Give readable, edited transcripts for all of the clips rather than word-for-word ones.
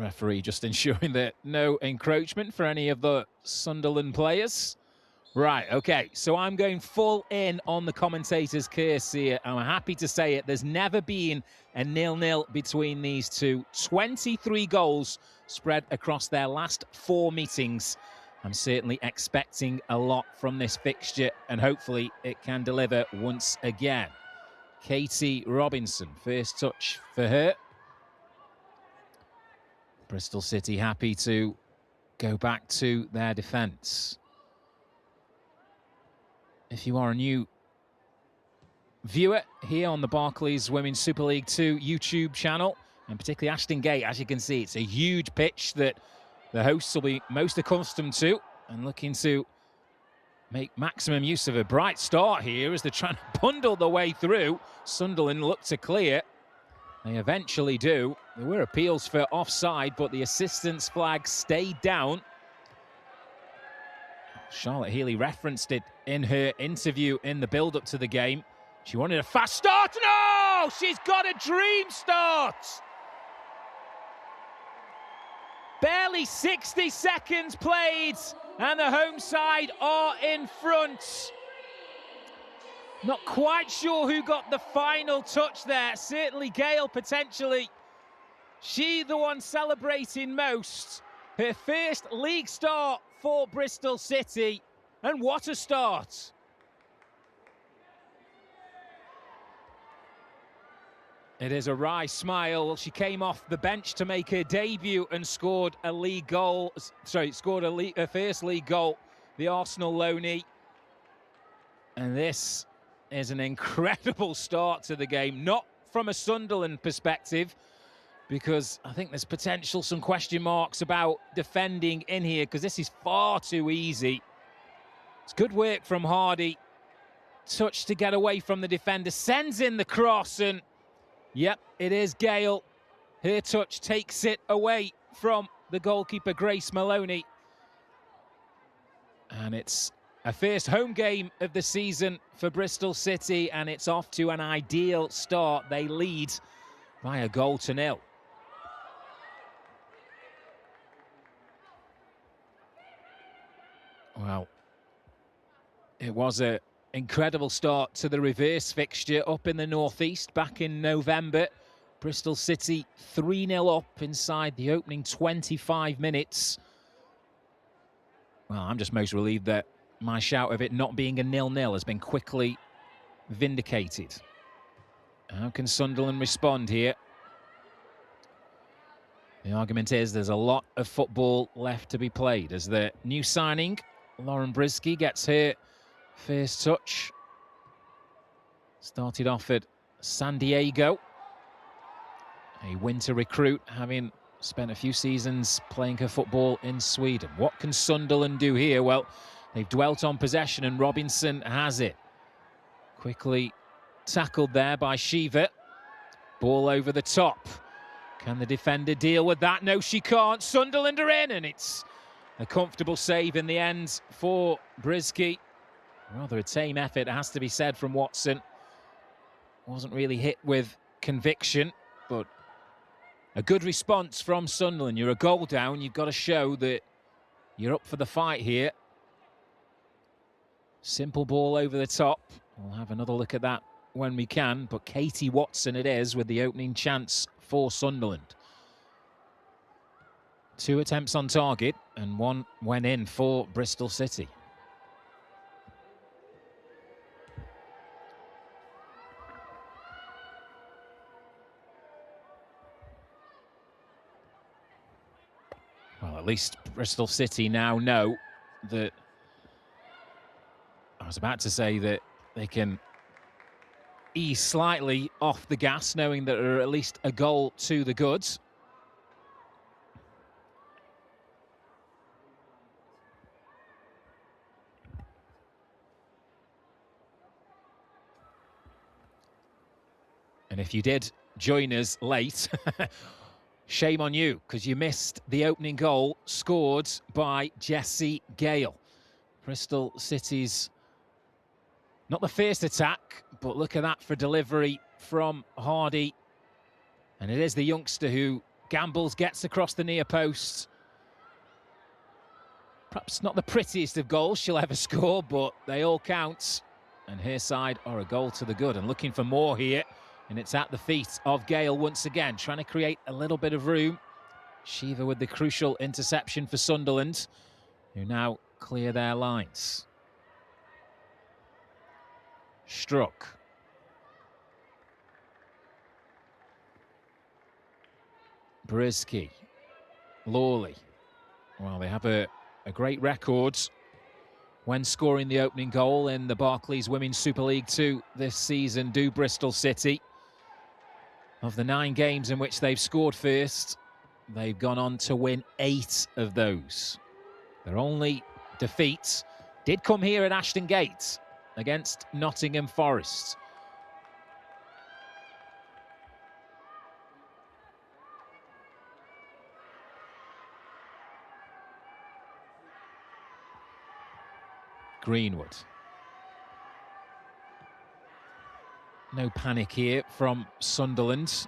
Referee just ensuring that no encroachment for any of the Sunderland players. Right, okay, so I'm going full in on the commentator's curse here. I'm happy to say it. There's never been a 0-0 between these two. 23 goals spread across their last 4 meetings. I'm certainly expecting a lot from this fixture, and hopefully it can deliver once again. Katie Robinson, first touch for her. Bristol City happy to go back to their defence. If you are a new viewer here on the Barclays Women's Super League 2 YouTube channel, and particularly Ashton Gate, as you can see, it's a huge pitch that the hosts will be most accustomed to, and looking to make maximum use of a bright start here as they're trying to bundle the way through. Sunderland look to clear. They eventually do. There were appeals for offside, but the assistance flag stayed down. Charlotte Healy referenced it in her interview in the build-up to the game. She wanted a fast start. No! She's got a dream start! Barely 60 seconds played, and the home side are in front. Not quite sure who got the final touch there. Certainly Gayle, potentially. She the one celebrating most. Her first league start for Bristol City, and what a start. It is a wry smile. She came off the bench to make her debut and scored a league goal. Scored her first league goal, the Arsenal loanee. And this is an incredible start to the game, not from a Sunderland perspective, because I think there's potential some question marks about defending in here, because this is far too easy. It's good work from Hardy. Touch to get away from the defender, sends in the cross, and yep, it is Gayle. Her touch takes it away from the goalkeeper, Grace Maloney. And it's a first home game of the season for Bristol City, and it's off to an ideal start. They lead by a 1-0. Well, it was an incredible start to the reverse fixture up in the northeast back in November. Bristol City 3-0 up inside the opening 25 minutes. Well, I'm just most relieved that my shout of it not being a 0-0 has been quickly vindicated. How can Sunderland respond here? The argument is there's a lot of football left to be played as the new signing, Lauren Brisky, gets her first touch. Started off at San Diego, a winter recruit, having spent a few seasons playing her football in Sweden. What can Sunderland do here? Well, they've dwelt on possession, and Robinson has it. Quickly tackled there by Shiva. Ball over the top. Can the defender deal with that? No, she can't. Sunderland are in, and it's a comfortable save in the end for Brisky. Rather a tame effort, it has to be said, from Watson. Wasn't really hit with conviction, but a good response from Sunderland. You're a goal down, you've got to show that you're up for the fight here. Simple ball over the top. We'll have another look at that when we can, but Katie Watson it is with the opening chance for Sunderland. 2 attempts on target and 1 went in for Bristol City. Well, at least Bristol City now know that, I was about to say that they can ease slightly off the gas, knowing that there are at least a goal to the goods. And if you did join us late, shame on you, because you missed the opening goal scored by Jessie Gayle. Bristol City's not the first attack, but look at that for delivery from Hardy. And it is the youngster who gambles, gets across the near post. Perhaps not the prettiest of goals she'll ever score, but they all count. And her side are a goal to the good, and looking for more here. And it's at the feet of Gale once again, trying to create a little bit of room. Shiva with the crucial interception for Sunderland, who now clear their lines. Struck. Brisky. Lawley. Well, they have a great record when scoring the opening goal in the Barclays Women's Super League 2 this season, do Bristol City. Of the 9 games in which they've scored first, they've gone on to win 8 of those. Their only defeat did come here at Ashton Gate against Nottingham Forest. Greenwood. No panic here from Sunderland.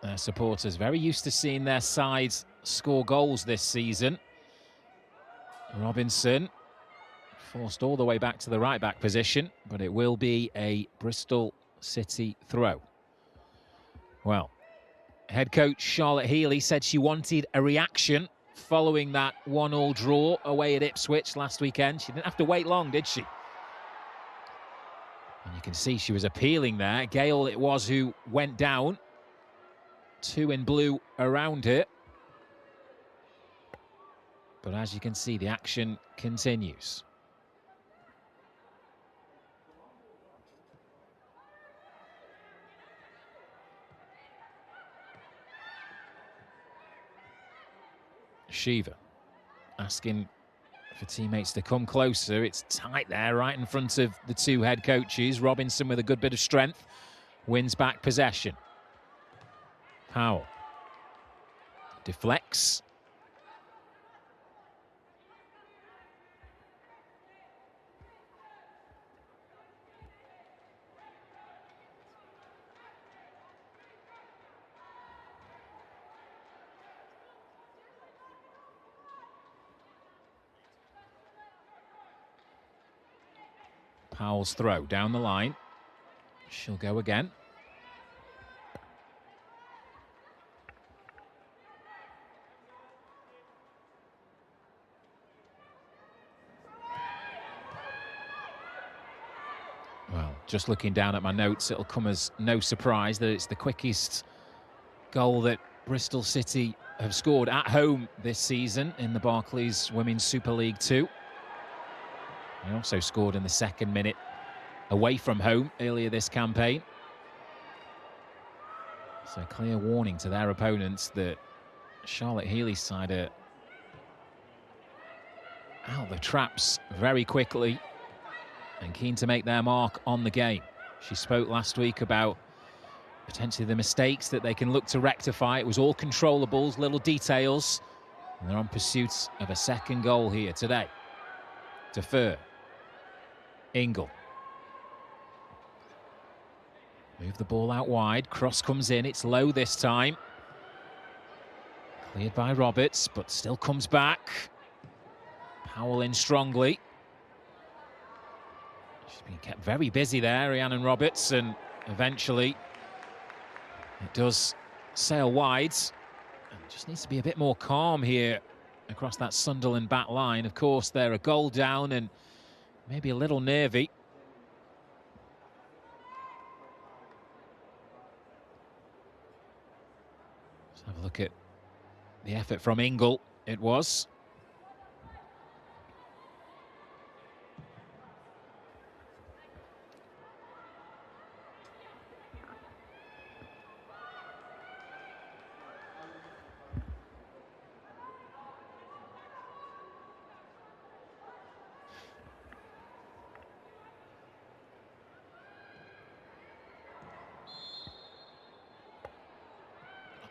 Their supporters very used to seeing their sides score goals this season. Robinson forced all the way back to the right-back position, but it will be a Bristol City throw. Well, head coach Charlotte Healy said she wanted a reaction following that 1-1 draw away at Ipswich last weekend. She didn't have to wait long, did she? And you can see she was appealing there. Gale it was who went down. 2 in blue around her. But as you can see, the action continues. Shiva asking for teammates to come closer. It's tight there, right in front of the 2 head coaches. Robinson with a good bit of strength wins back possession. Powell deflects. Powell's throw down the line. She'll go again. Well, just looking down at my notes, it'll come as no surprise that it's the quickest goal that Bristol City have scored at home this season in the Barclays Women's Super League 2. They also scored in the 2nd minute away from home earlier this campaign. So a clear warning to their opponents that Charlotte Healy's side are out the traps very quickly and keen to make their mark on the game. She spoke last week about potentially the mistakes that they can look to rectify. It was all controllables, little details, and they're on pursuit of a 2nd goal here today. Defer. Ingle. Move the ball out wide. Cross comes in. It's low this time. Cleared by Roberts, but still comes back. Powell in strongly. She's been kept very busy there, Rhiannon Roberts, and eventually it does sail wide. And just needs to be a bit more calm here across that Sunderland back line. Of course, they're a goal down and maybe a little nervy. Let's have a look at the effort from Ingle. It was.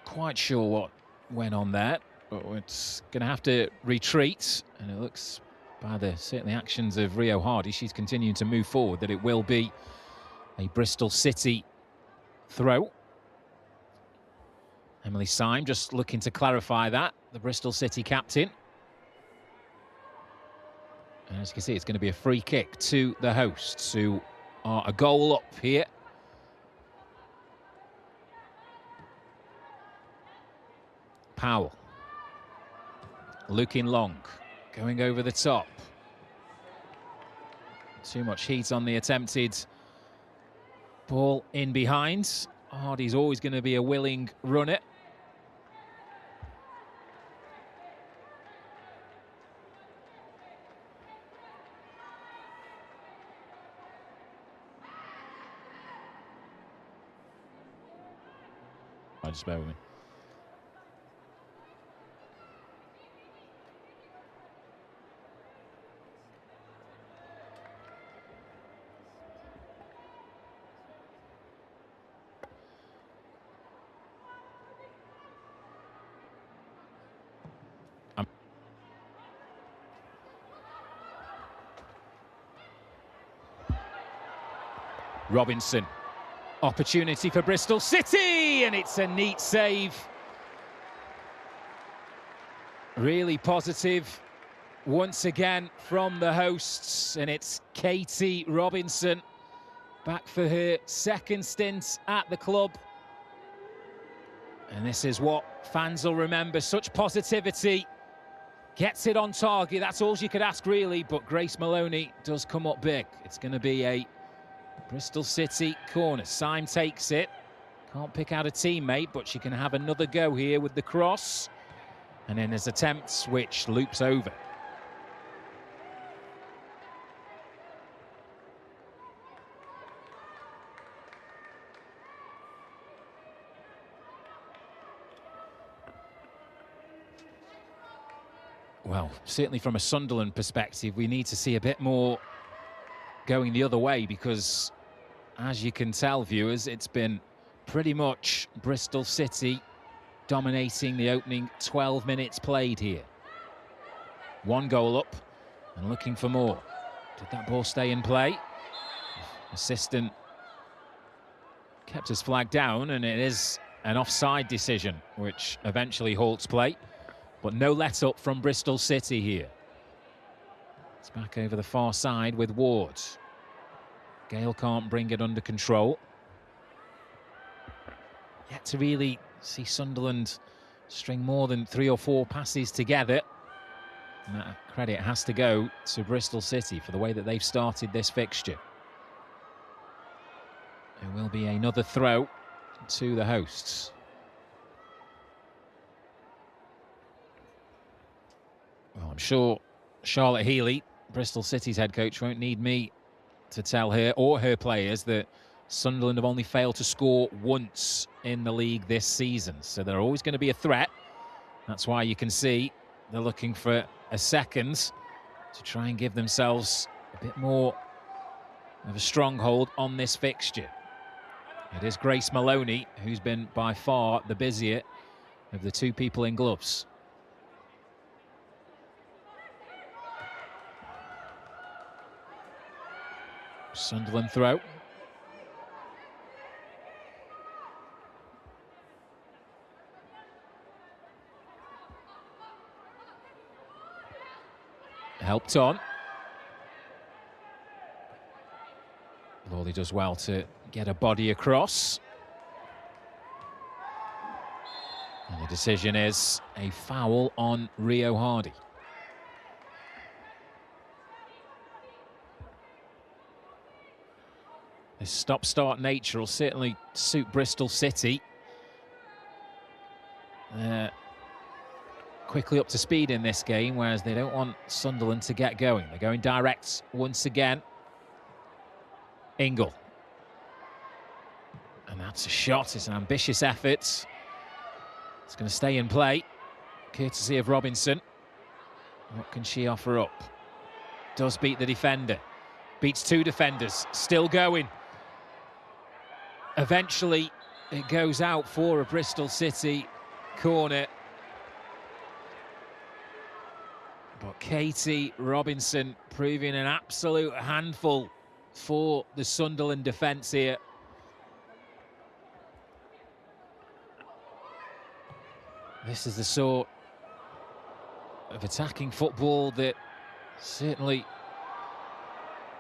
Quite sure what went on there, but it's going to have to retreat, and it looks by the certainly actions of Rio Hardy, she's continuing to move forward, that it will be a Bristol City throw. Emily Syme just looking to clarify that, the Bristol City captain. And as you can see, it's going to be a free kick to the hosts, who are a goal up here. Powell. Looking long, going over the top. Too much heat on the attempted ball in behind. Hardy's always going to be a willing runner. Just bear with me. Robinson. Opportunity for Bristol City, and it's a neat save. Really positive once again from the hosts, and it's Katie Robinson back for her second stint at the club. And this is what fans will remember, such positivity. Gets it on target, that's all you could ask really, but Grace Maloney does come up big. It's going to be a Bristol City corner. Syme takes it. Can't pick out a teammate, but she can have another go here with the cross. And then his attempts, which loops over. Well, certainly from a Sunderland perspective, we need to see a bit more going the other way, because as you can tell, viewers, it's been pretty much Bristol City dominating the opening 12 minutes played here. One goal up and looking for more. Did that ball stay in play? Assistant kept his flag down, and it is an offside decision, which eventually halts play. But no let up from Bristol City here. It's back over the far side with Ward. Gale can't bring it under control. Yet to really see Sunderland string more than 3 or 4 passes together. And that credit has to go to Bristol City for the way that they've started this fixture. There will be another throw to the hosts. Well, I'm sure Charlotte Healy, Bristol City's head coach, won't need me to tell her or her players that Sunderland have only failed to score once in the league this season. So they're always going to be a threat. That's why you can see they're looking for a second to try and give themselves a bit more of a stronghold on this fixture. It is Grace Maloney who's been by far the busier of the two people in gloves. Sunderland throw. Helped on. Lawley does well to get a body across. And the decision is a foul on Rio Hardy. This stop-start nature will certainly suit Bristol City. They're quickly up to speed in this game, whereas they don't want Sunderland to get going. They're going direct once again. Ingle. And that's a shot. It's an ambitious effort. It's going to stay in play, courtesy of Robinson. What can she offer up? Does beat the defender. Beats 2 defenders. Still going. Eventually, it goes out for a Bristol City corner. But Katie Robinson proving an absolute handful for the Sunderland defence here. This is the sort of attacking football that certainly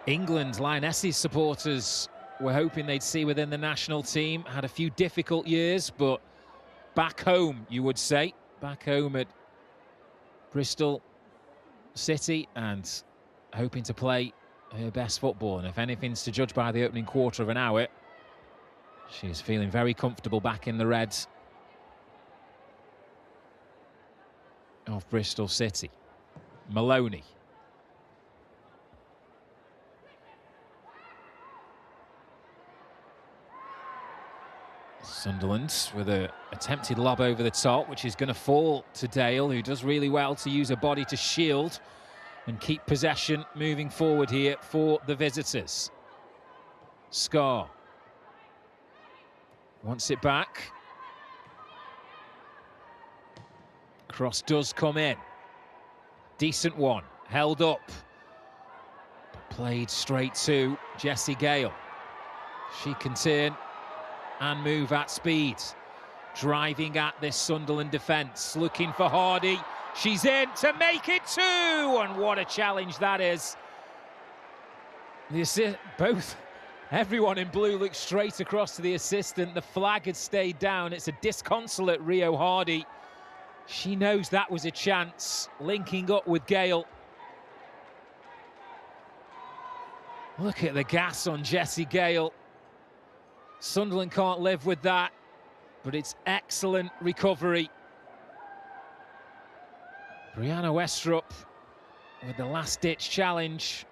England, Lionesses supporters were hoping they'd see within the national team. Had a few difficult years, but back home, you would say, back home at Bristol City, and hoping to play her best football. And if anything's to judge by the opening quarter of an hour, she's feeling very comfortable back in the Reds of Bristol City. Maloney. Sunderland with an attempted lob over the top, which is going to fall to Dale, who does really well to use her body to shield and keep possession moving forward here for the visitors. Scar wants it back. Cross does come in. Decent one, held up. Played straight to Jessie Gale. She can turn and move at speed. Driving at this Sunderland defence, looking for Hardy. She's in to make it 2, and what a challenge that is. Everyone in blue looked straight across to the assistant. The flag had stayed down. It's a disconsolate Rio Hardy. She knows that was a chance, linking up with Gale. Look at the gas on Jessie Gale. Sunderland can't live with that, but it's excellent recovery. Brianna Westrup with the last-ditch challenge.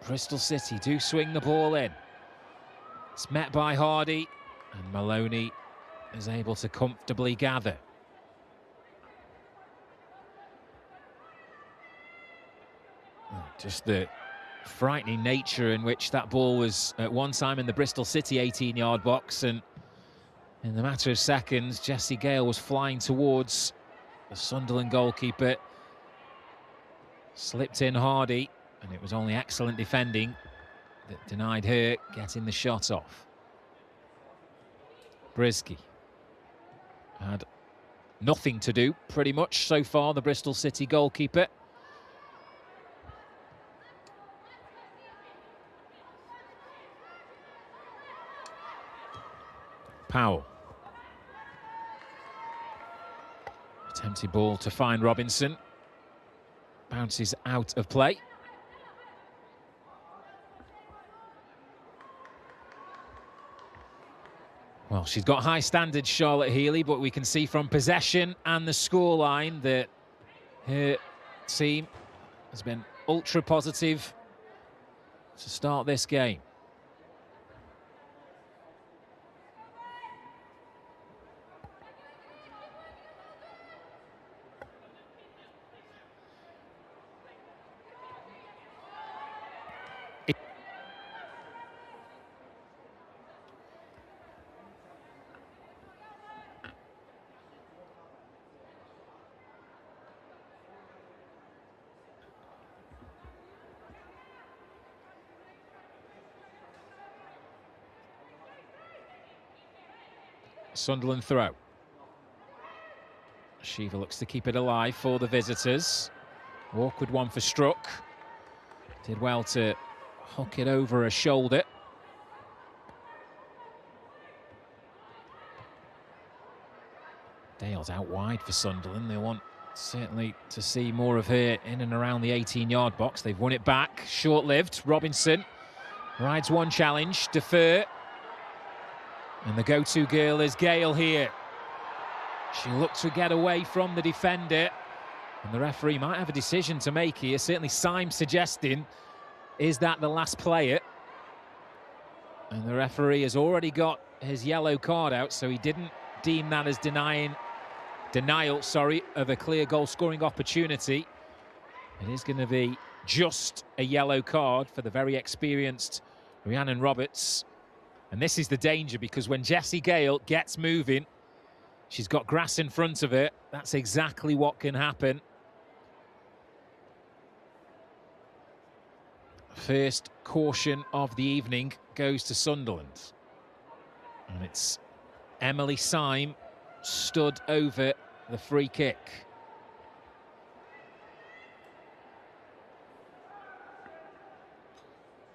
Bristol City do swing the ball in. It's met by Hardy, and Maloney is able to comfortably gather. Just the frightening nature in which that ball was at one time in the Bristol City 18-yard box, and in the matter of seconds, Jessie Gale was flying towards the Sunderland goalkeeper. Slipped in Hardy, and it was only excellent defending that denied her getting the shot off. Brisky had nothing to do, pretty much, so far, the Bristol City goalkeeper. Powell. Attempted ball to find Robinson. Bounces out of play. Well, she's got high standards, Charlotte Healy, but we can see from possession and the scoreline that her team has been ultra positive to start this game. Sunderland throw. Shiva looks to keep it alive for the visitors. Awkward one for Struck. Did well to hook it over her shoulder. Dale's out wide for Sunderland. They want certainly to see more of her in and around the 18-yard box. They've won it back. Short-lived. Robinson rides one challenge. Defer. And the go-to girl is Gale here. She looked to get away from the defender, and the referee might have a decision to make here. Certainly Syme suggesting, is that the last player? And the referee has already got his yellow card out, so he didn't deem that as denial of a clear goal-scoring opportunity. It is going to be just a yellow card for the very experienced Rhiannon Roberts. And this is the danger, because when Jessie Gale gets moving, she's got grass in front of her. That's exactly what can happen. First caution of the evening goes to Sunderland. And it's Emily Syme stood over the free kick.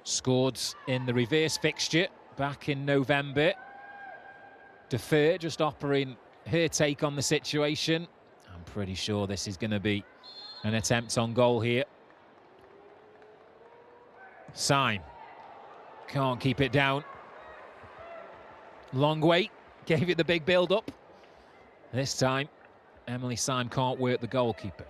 Scored in the reverse fixture back in November. Defer just offering her take on the situation. I'm pretty sure this is going to be an attempt on goal here. Syme can't keep it down. Long wait, gave it the big build-up. This time, Emily Syme can't work the goalkeeper.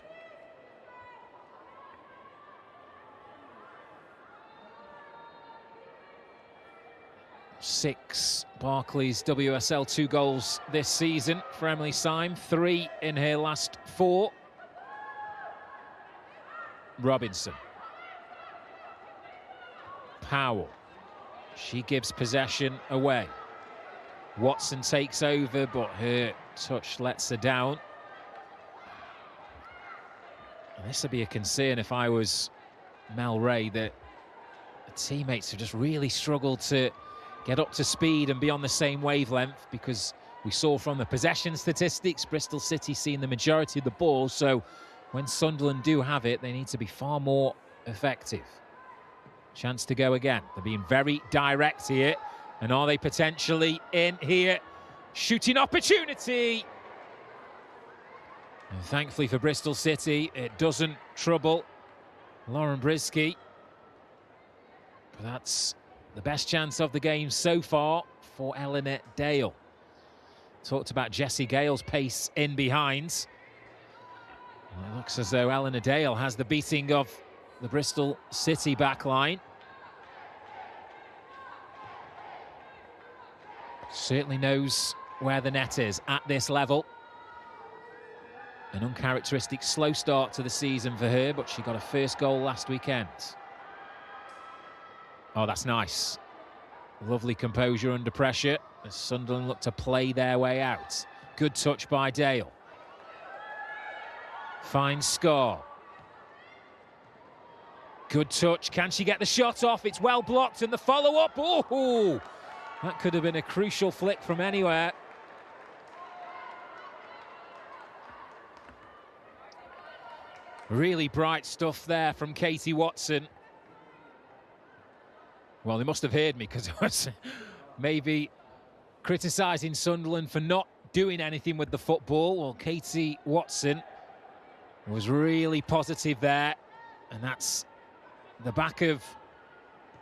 Six Barclays WSL 2 goals this season for Emily Syme, 3 in her last 4. Robinson. Powell. She gives possession away. Watson takes over, but her touch lets her down. And this would be a concern if I was Mel Ray, that the teammates have just really struggled to get up to speed and be on the same wavelength, because we saw from the possession statistics, Bristol City seeing the majority of the ball, so when Sunderland do have it, they need to be far more effective. Chance to go again. They're being very direct here, and are they potentially in here? Shooting opportunity! And thankfully for Bristol City, it doesn't trouble Lauren Brisky. But that's the best chance of the game so far for Eleanor Dale. Talked about Jessie Gale's pace in behind. Well, it looks as though Eleanor Dale has the beating of the Bristol City backline. Certainly knows where the net is at this level. An uncharacteristic slow start to the season for her, but she got a first goal last weekend. Oh, that's nice. Lovely composure under pressure as Sunderland look to play their way out. Good touch by Dale. Finds Scar. Good touch. Can she get the shot off? It's well blocked, and the follow-up. Oh, that could have been a crucial flick from anywhere. Really bright stuff there from Katie Watson. Well, they must have heard me, because I was maybe criticising Sunderland for not doing anything with the football. Well, Katie Watson was really positive there, and that's the back of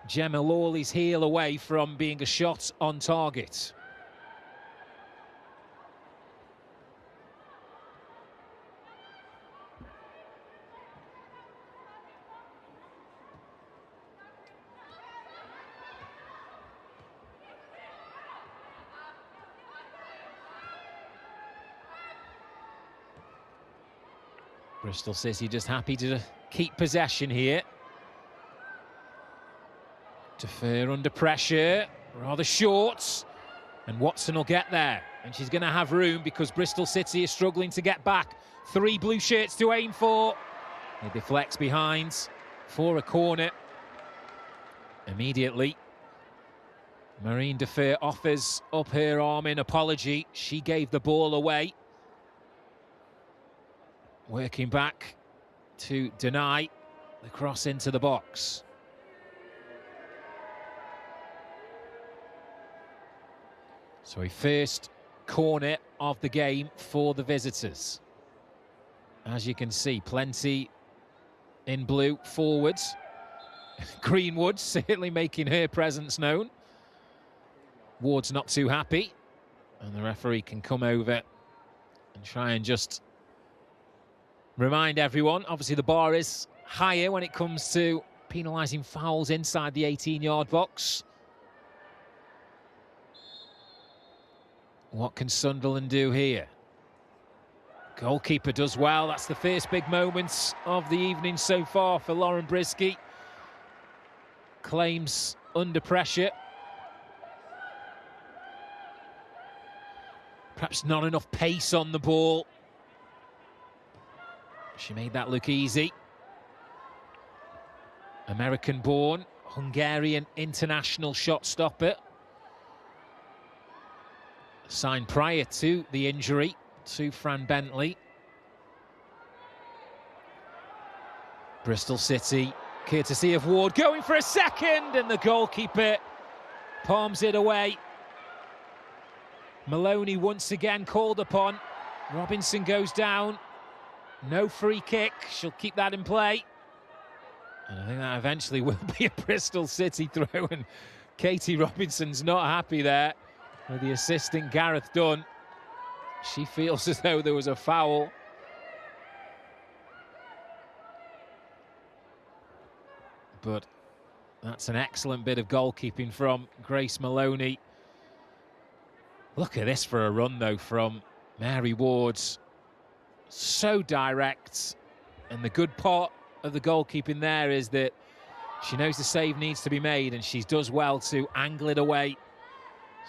Gemma Lawley's heel away from being a shot on target. Bristol City just happy to keep possession here. Defer under pressure, rather short, and Watson will get there, and she's going to have room because Bristol City is struggling to get back. 3 blue shirts to aim for. It deflects behind for a corner. Immediately, Marine Defer offers up her arm in apology. She gave the ball away. Working back to deny the cross into the box. So a first corner of the game for the visitors. As you can see, plenty in blue forwards. Greenwood certainly making her presence known. Ward's not too happy, and the referee can come over and try and just remind everyone. Obviously the bar is higher when it comes to penalising fouls inside the 18-yard box. What can Sunderland do here? Goalkeeper does well. That's the first big moment of the evening so far for Lauren Brisky. Claims under pressure. Perhaps not enough pace on the ball. She made that look easy. American-born, Hungarian international shot stopper. signed prior to the injury to Fran Bentley. Bristol City, courtesy of Ward, going for a second, and the goalkeeper palms it away. Maloney once again called upon. Robinson goes down. No free kick. She'll keep that in play. And I think that eventually will be a Bristol City throw, and Katie Robinson's not happy there with the assistant Gareth Dunn. She feels as though there was a foul. But that's an excellent bit of goalkeeping from Grace Maloney. Look at this for a run, though, from Mary Ward. So direct. And the good part of the goalkeeping there is that she knows the save needs to be made, and she does well to angle it away.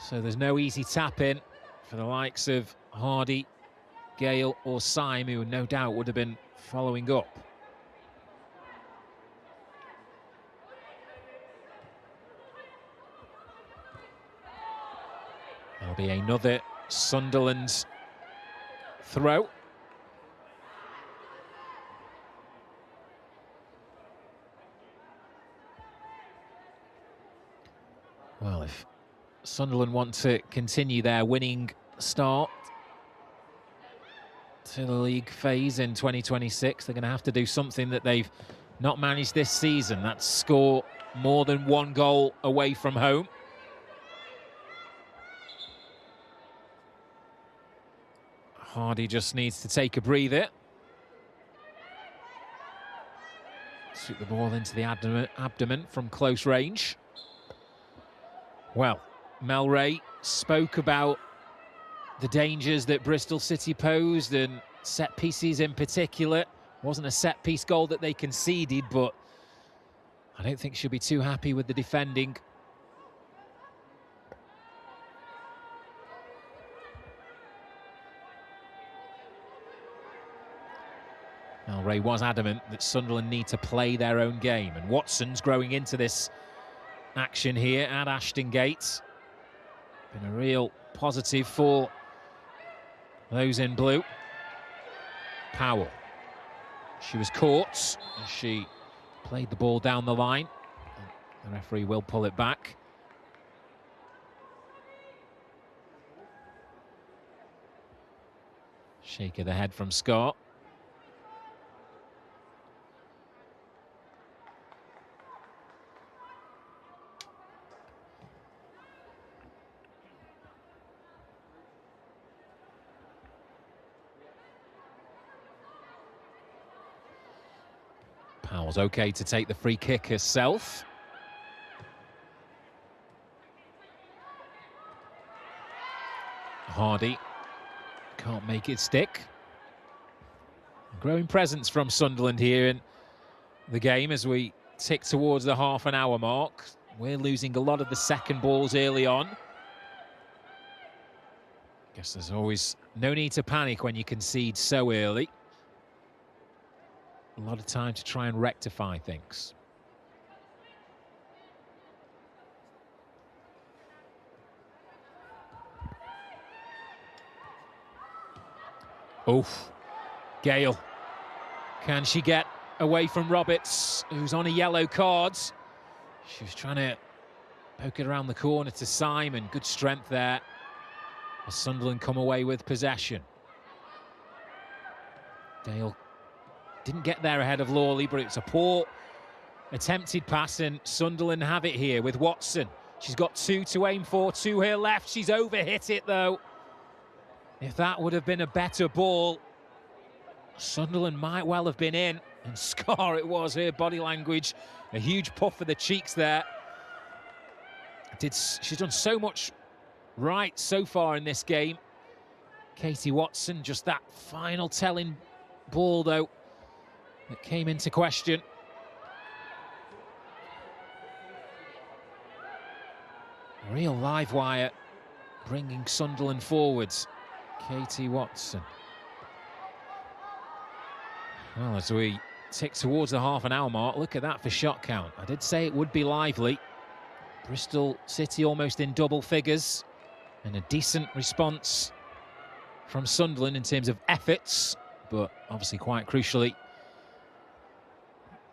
So there's no easy tap in for the likes of Hardy, Gale or Syme, who no doubt would have been following up. There'll be another Sunderland throw. Well, if Sunderland want to continue their winning start to the league phase in 2026, they're going to have to do something that they've not managed this season. That's score more than one goal away from home. Hardy just needs to take a breather. Shoot the ball into the abdomen from close range. Well, Mel Ray spoke about the dangers that Bristol City posed, and set pieces in particular. Wasn't a set piece goal that they conceded, but I don't think she'll be too happy with the defending. Mel Ray was adamant that Sunderland need to play their own game, and Watson's growing into this action here at Ashton Gate. Been a real positive for those in blue. Powell. She was caught as she played the ball down the line. The referee will pull it back. Shake of the head from Scott. Powell's okay to take the free kick herself. Hardy can't make it stick. Growing presence from Sunderland here in the game as we tick towards the half-an-hour mark. We're losing a lot of the second balls early on. Guess there's always no need to panic when you concede so early. A lot of time to try and rectify things. Oof. Gale. Can she get away from Roberts, who's on a yellow card? She was trying to poke it around the corner to Simon. Good strength there as Sunderland come away with possession. Gale didn't get there ahead of Lawley, but it's a poor attempted pass, and Sunderland have it here with Watson. She's got two to aim for, to her left. She's overhit it, though. If that would have been a better ball, Sunderland might well have been in. And Scar it was, her body language. A huge puff for the cheeks there. She's done so much right so far in this game. Katie Watson, just that final telling ball, though, that came into question. Real live wire bringing Sunderland forwards. Katie Watson. Well, as we tick towards the half-an-hour mark, look at that for shot count. I did say it would be lively. Bristol City almost in double figures. And a decent response from Sunderland in terms of efforts, but obviously quite crucially,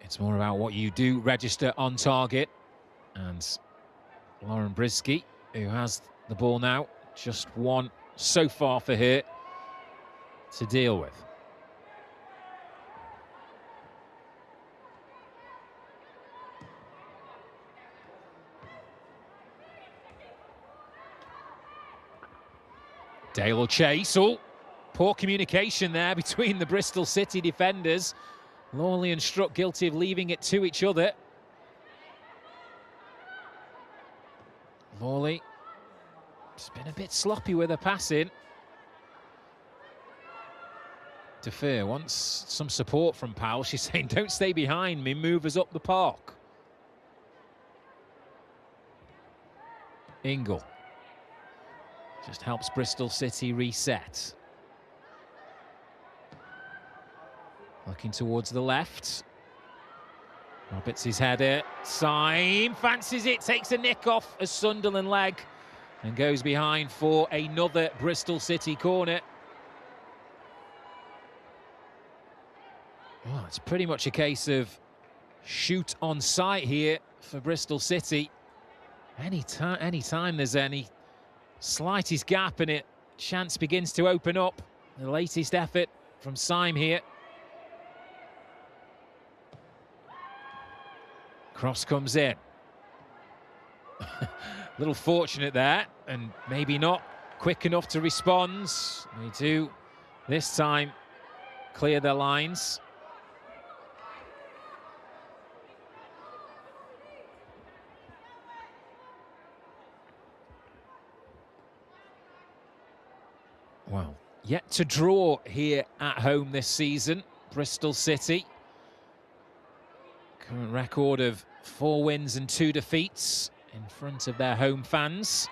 it's more about what you do register on target. And Lauren Brisky, who has the ball now, just one so far for her to deal with. Dale will chase. Oh, poor communication there between the Bristol City defenders. Lawley and Struck guilty of leaving it to each other. Lawley just been a bit sloppy with her passing. DeFeer wants some support from Powell. She's saying, don't stay behind me, move us up the park. Ingle just helps Bristol City reset. Looking towards the left. Roberts his header. Syme fancies it, takes a nick off a Sunderland leg and goes behind for another Bristol City corner. Well, it's pretty much a case of shoot on sight here for Bristol City. Any time there's any slightest gap and chance begins to open up. The latest effort from Syme here. Cross comes in. A little fortunate there, and maybe not quick enough to respond. They do this time clear their lines. Well, yet to draw here at home this season, Bristol City. Current record of 4 wins and 2 defeats in front of their home fans.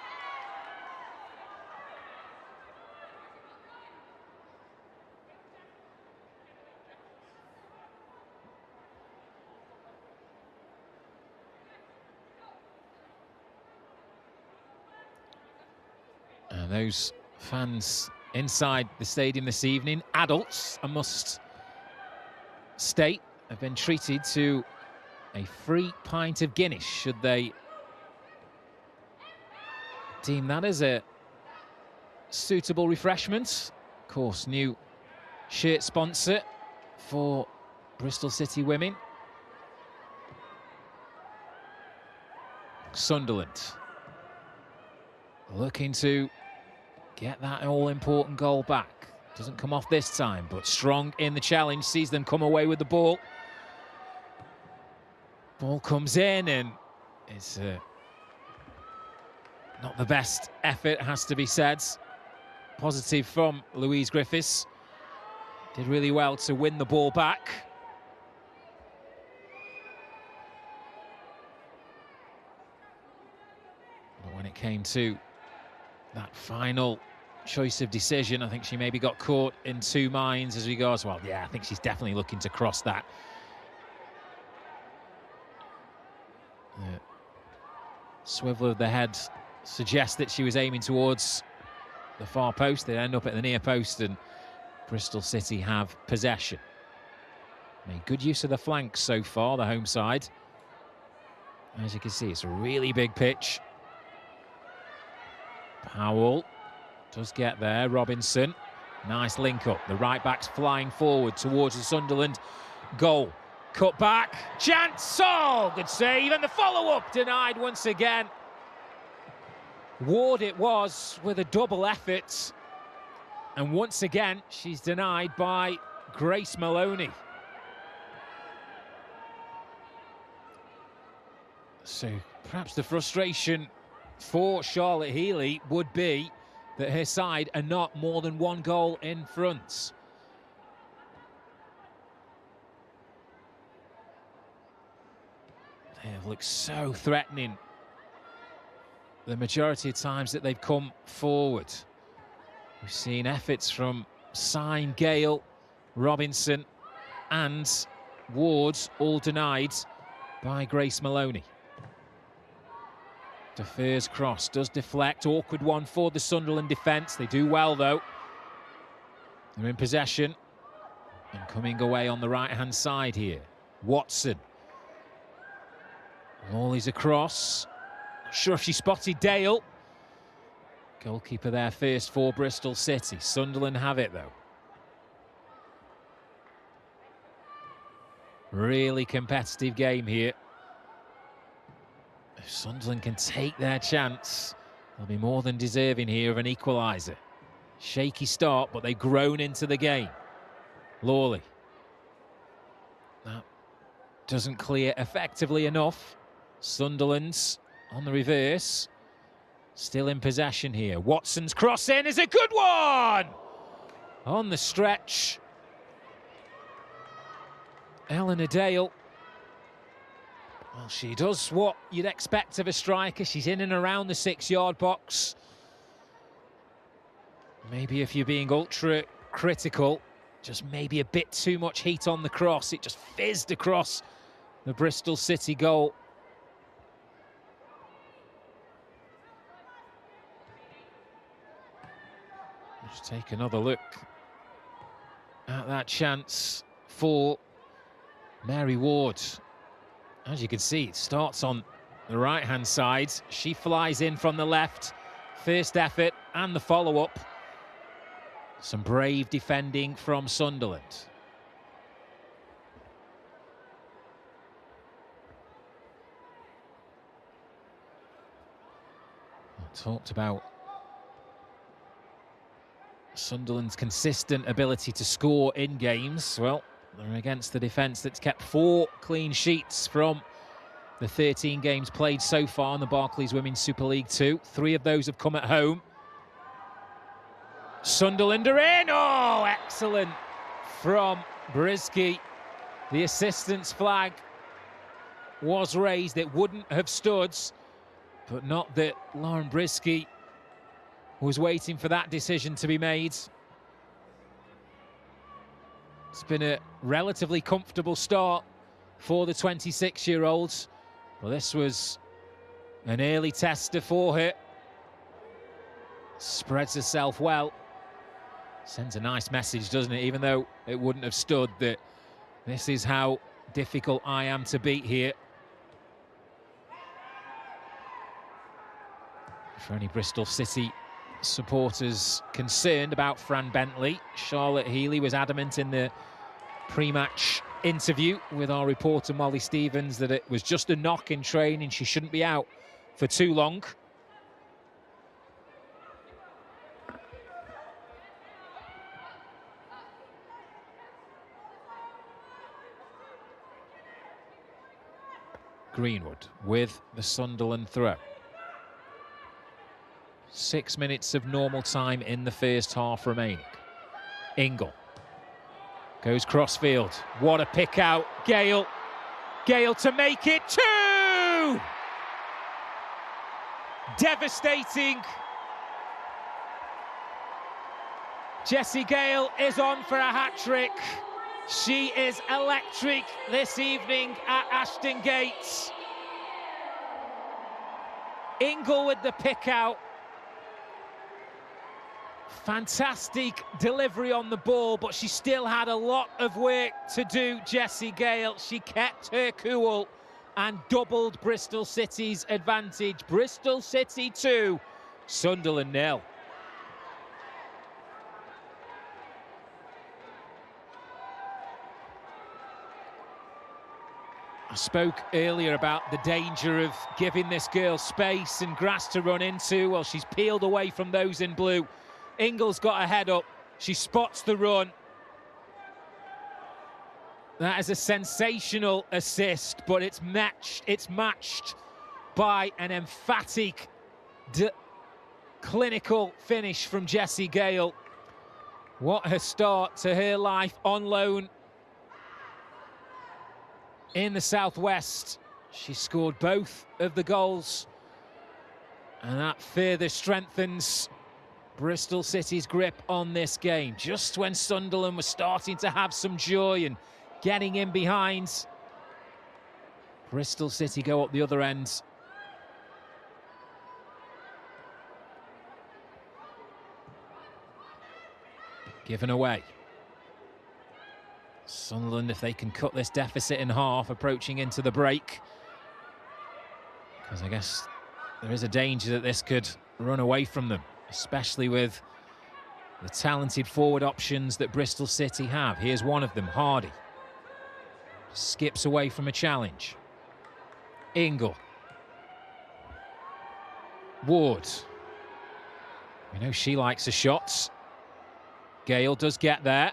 And those fans inside the stadium this evening, adults, I must state, have been treated to a free pint of Guinness, should they deem that as a suitable refreshment. Of course, new shirt sponsor for Bristol City women. Sunderland looking to get that all-important goal back. Doesn't come off this time, but Strong in the challenge, sees them come away with the ball. Ball comes in and it's not the best effort, has to be said. Positive from Louise Griffiths. Did really well to win the ball back. But when it came to that final choice of decision, I think she maybe got caught in 2 minds as regards, well, yeah, I think she's definitely looking to cross that. The swivel of the head suggests that she was aiming towards the far post. They end up at the near post, and Bristol City have possession. Made good use of the flanks so far, the home side. As you can see, it's a really big pitch. Powell does get there. Robinson, nice link up. The right back's flying forward towards the Sunderland goal. Cut back, chance, oh, good save, and the follow-up denied once again. Ward it was with a double effort, and once again she's denied by Grace Maloney. So perhaps the frustration for Charlotte Healy would be that her side are not more than 1 goal in front. They have looked so threatening the majority of times that they've come forward. We've seen efforts from Syme, Gale, Robinson and Ward, all denied by Grace Maloney. Defer's cross does deflect. Awkward one for the Sunderland defence. They do well, though. They're in possession. And coming away on the right-hand side here. Watson. Lawley's across. Not sure if she spotted Dale. Goalkeeper there first for Bristol City. Sunderland have it, though. Really competitive game here. If Sunderland can take their chance, they'll be more than deserving here of an equaliser. Shaky start, but they've grown into the game. Lawley. That doesn't clear effectively enough. Sunderland's on the reverse. Still in possession here. Watson's cross in is a good one! On the stretch. Eleanor Dale. Well, she does what you'd expect of a striker. She's in and around the 6-yard box. Maybe if you're being ultra critical, just maybe a bit too much heat on the cross. It just fizzed across the Bristol City goal. Let's take another look at that chance for Mary Ward. As you can see, it starts on the right-hand side. She flies in from the left. First effort and the follow-up. Some brave defending from Sunderland. I talked about Sunderland's consistent ability to score in games. Well, they're against the defence that's kept 4 clean sheets from the 13 games played so far in the Barclays Women's Super League 2. 3 of those have come at home. Sunderland are in! Oh, excellent from Brisky. The assistant's flag was raised. It wouldn't have stood, but not that Lauren Brisky was waiting for that decision to be made. It's been a relatively comfortable start for the 26-year-olds. Well, this was an early tester for her. Spreads herself well. Sends a nice message, doesn't it? Even though it wouldn't have stood, that this is how difficult I am to beat here. For any Bristol City supporters concerned about Fran Bentley, Charlotte Healy was adamant in the pre-match interview with our reporter Molly Stevens that it was just a knock in training. She shouldn't be out for too long. Greenwood with the Sunderland throw. 6 minutes of normal time in the first half remaining. Ingle goes crossfield. What a pick out. Gale. Gale to make it 2! Devastating. Jessie Gale is on for a hat-trick. She is electric this evening at Ashton Gate. Ingle with the pick out. Fantastic delivery on the ball, but she still had a lot of work to do, Jessie Gale. She kept her cool and doubled Bristol City's advantage. Bristol City 2, Sunderland 0. I spoke earlier about the danger of giving this girl space and grass to run into. Well, she's peeled away from those in blue. Ingle's got her head up. She spots the run. That is a sensational assist, but it's matched by an emphatic, clinical finish from Jessie Gale. What a start to her life on loan in the Southwest. She scored both of the goals, and that further strengthens Bristol City's grip on this game. Just when Sunderland was starting to have some joy and getting in behind, Bristol City go up the other end given away. Sunderland, if they can cut this deficit in half, approaching into the break. Because I guess there is a danger that this could run away from them, especially with the talented forward options that Bristol City have. Here's one of them, Hardy. Skips away from a challenge. Ingle. Ward. We know she likes her shots. Gale does get there.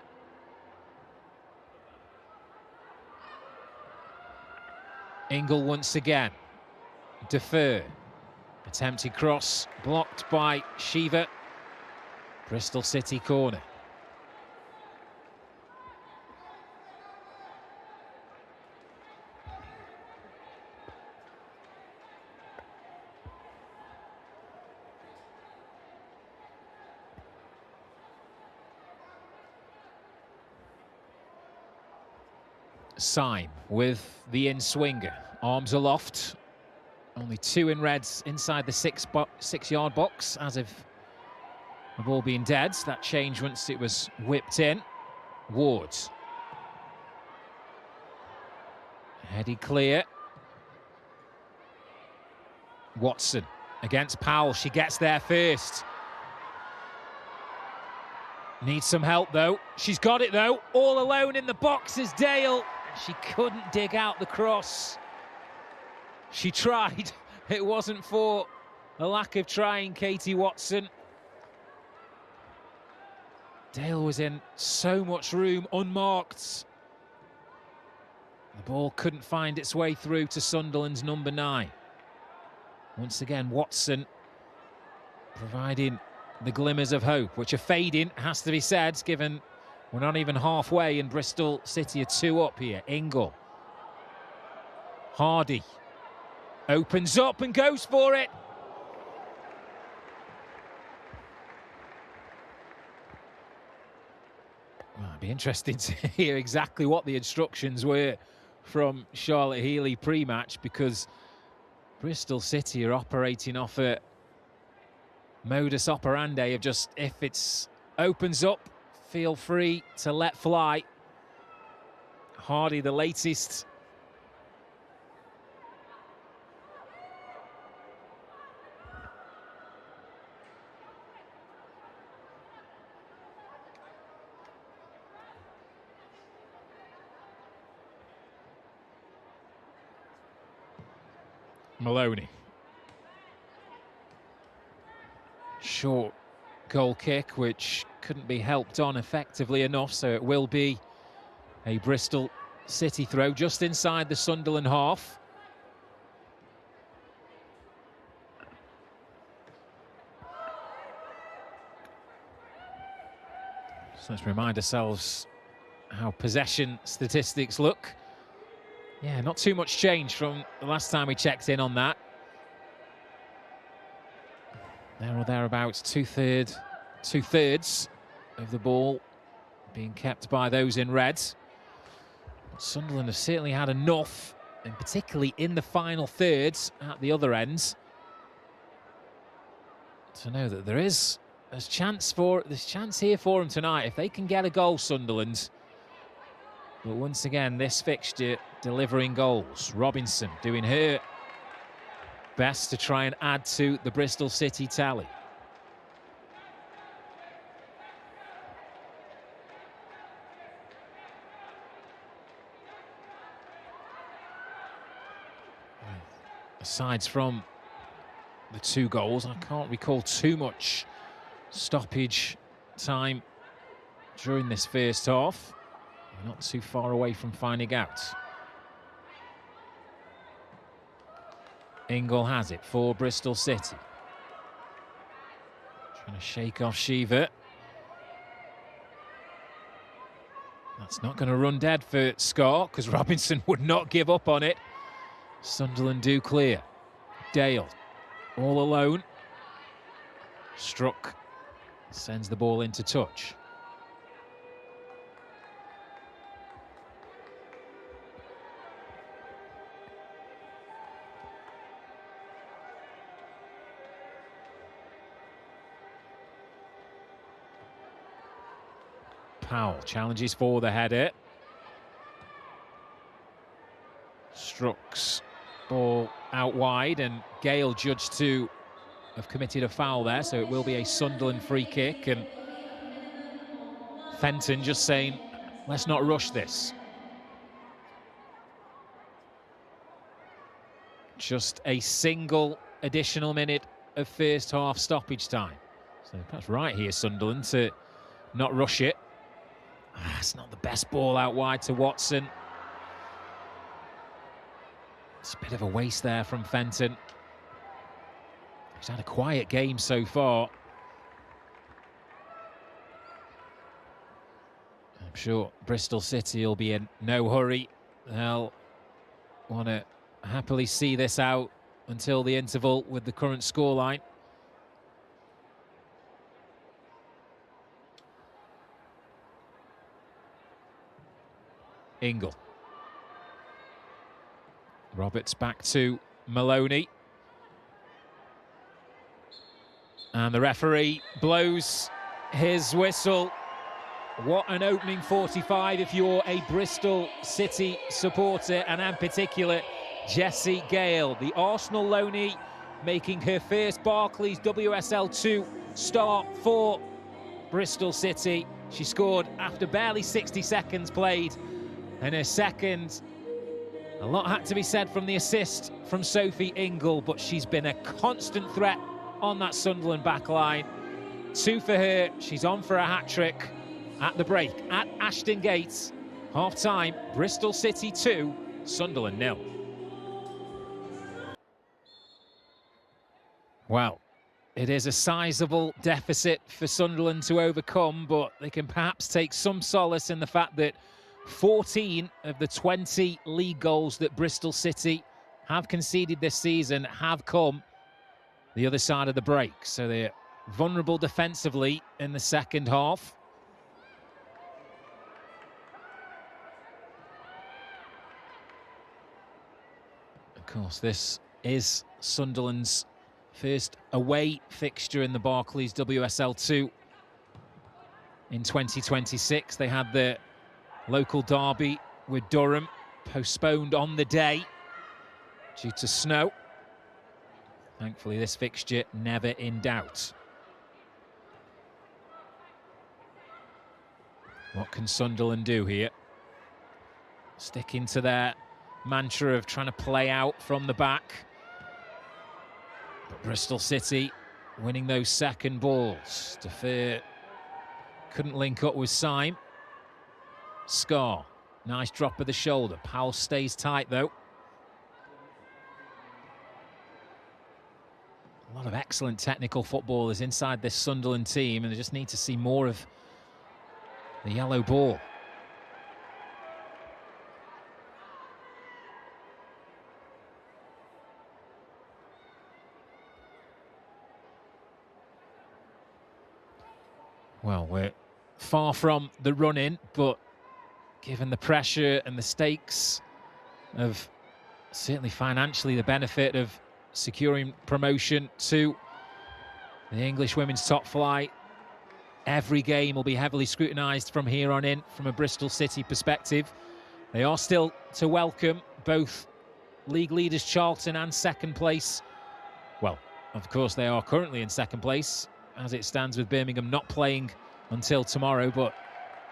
Ingle once again. Defer. Attempted cross, blocked by Shiva. Bristol City corner. Syme with the in-swinger. Arms aloft. Only 2 in reds inside the 6-yard box as of the ball being dead. That changed once it was whipped in. Ward. Headed clear. Watson against Powell. She gets there first. Needs some help though. She's got it though. All alone in the box is Dale. She couldn't dig out the cross. She tried. It wasn't for a lack of trying, Katie Watson. Dale was in so much room, unmarked. The ball couldn't find its way through to Sunderland's number 9. Once again, Watson providing the glimmers of hope, which are fading, has to be said, given we're not even halfway and Bristol City are 2 up here. Ingle. Hardy. Opens up and goes for it. Well, it'd be interesting to hear exactly what the instructions were from Charlotte Healy pre-match, because Bristol City are operating off a modus operandi of just, if it's opens up, feel free to let fly. Hardy, the latest. Maloney. Short goal kick, which couldn't be helped on effectively enough, so it will be a Bristol City throw just inside the Sunderland half. So let's remind ourselves how possession statistics look. Yeah, not too much change from the last time we checked in on that. There or thereabouts, two-thirds of the ball being kept by those in red. Sunderland have certainly had enough, and particularly in the final thirds at the other ends, to know that there's chance here for them tonight if they can get a goal, Sunderland. But once again, this fixture delivering goals. Robinson doing her best to try and add to the Bristol City tally. Aside from the 2 goals, I can't recall too much stoppage time during this first half. We're not too far away from finding out. Ingle has it for Bristol City. Trying to shake off Shiva. That's not going to run dead for Scott, because Robinson would not give up on it. Sunderland do clear. Dale, all alone. Struck, sends the ball into touch. Powell challenges for the header. Struck's ball out wide, and Gale judged to have committed a foul there, so it will be a Sunderland free kick. And Fenton just saying, let's not rush this. Just a single additional minute of first half stoppage time. So perhaps right here, Sunderland, to not rush it. It's not the best ball out wide to Watson. It's a bit of a waste there from Fenton. He's had a quiet game so far. I'm sure Bristol City will be in no hurry. They'll want to happily see this out until the interval with the current scoreline. Ingle. Roberts back to Maloney. And the referee blows his whistle. What an opening 45 if you're a Bristol City supporter, and in particular Jessie Gale, the Arsenal loanee, making her first Barclays WSL 2 start for Bristol City. She scored after barely 60 seconds played, and her second. A lot had to be said from the assist from Sophie Ingle, but she's been a constant threat on that Sunderland backline. 2 for her. She's on for a hat-trick at the break at Ashton Gate. Half-time, Bristol City 2, Sunderland 0. Well, it is a sizable deficit for Sunderland to overcome, but they can perhaps take some solace in the fact that 14 of the 20 league goals that Bristol City have conceded this season have come the other side of the break. So they're vulnerable defensively in the second half. Of course, this is Sunderland's first away fixture in the Barclays WSL 2 in 2026. They had the local derby with Durham postponed on the day due to snow. Thankfully, this fixture never in doubt. What can Sunderland do here? Sticking to their mantra of trying to play out from the back. But Bristol City winning those second balls. Defer couldn't link up with Syme. Scar, nice drop of the shoulder. Powell stays tight though. A lot of excellent technical footballers inside this Sunderland team, and they just need to see more of the yellow ball. Well, we're far from the run-in, but given the pressure and the stakes of certainly financially the benefit of securing promotion to the English women's top flight, every game will be heavily scrutinised from here on in from a Bristol City perspective. They are still to welcome both league leaders Charlton and second place. Well, of course they are currently in second place as it stands, with Birmingham not playing until tomorrow, but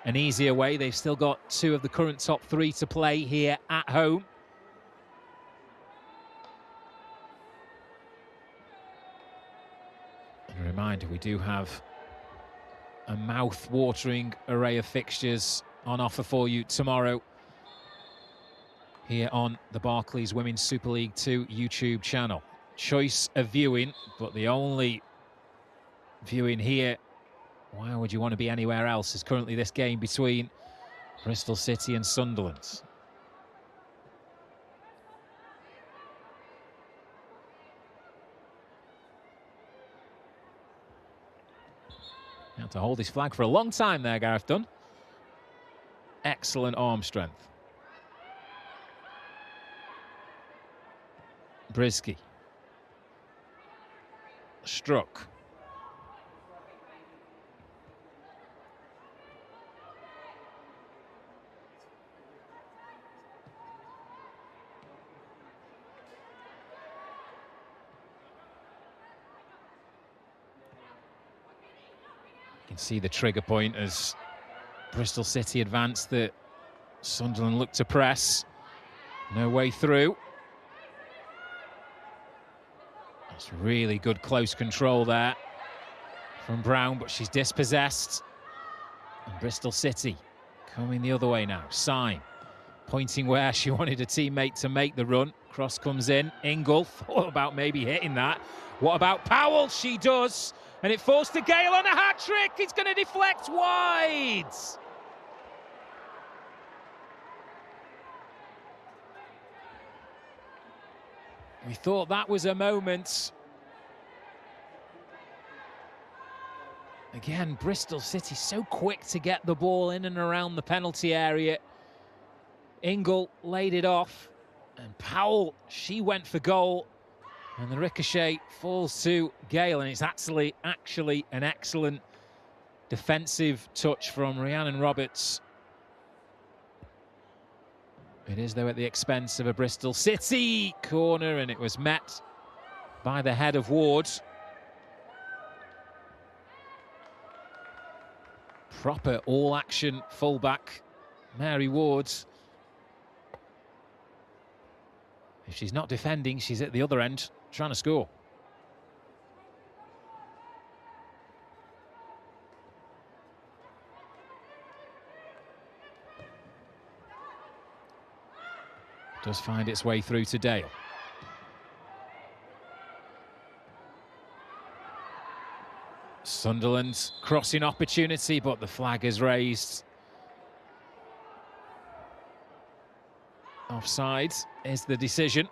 an easier way. They've still got 2 of the current top 3 to play here at home. And a reminder, we do have a mouth-watering array of fixtures on offer for you tomorrow here on the Barclays Women's Super League 2 YouTube channel. Choice of viewing, but the only viewing here, why would you want to be anywhere else, is currently this game between Bristol City and Sunderland. He had to hold his flag for a long time there, Gareth Dunn. Excellent arm strength. Brisky. Struck. can see the trigger point as Bristol City advance that Sunderland look to press. No way through. That's really good close control there from Brown, but she's dispossessed. And Bristol City coming the other way now. Syme pointing where she wanted a teammate to make the run. Cross comes in. Ingle thought about maybe hitting that. What about Powell? She does. And it falls to Gale on a hat-trick. It's going to deflect wide. We thought that was a moment. Again, Bristol City so quick to get the ball in and around the penalty area. Ingle laid it off, and Powell, she went for goal, and the ricochet falls to Gale, and it's actually an excellent defensive touch from Rhiannon Roberts. It is, though, at the expense of a Bristol City corner, and it was met by the head of Ward. Proper all-action fullback, Mary Ward. If she's not defending, she's at the other end, trying to score. Does find its way through to Dale. Sunderland's crossing opportunity, but the flag is raised. Offside is the decision.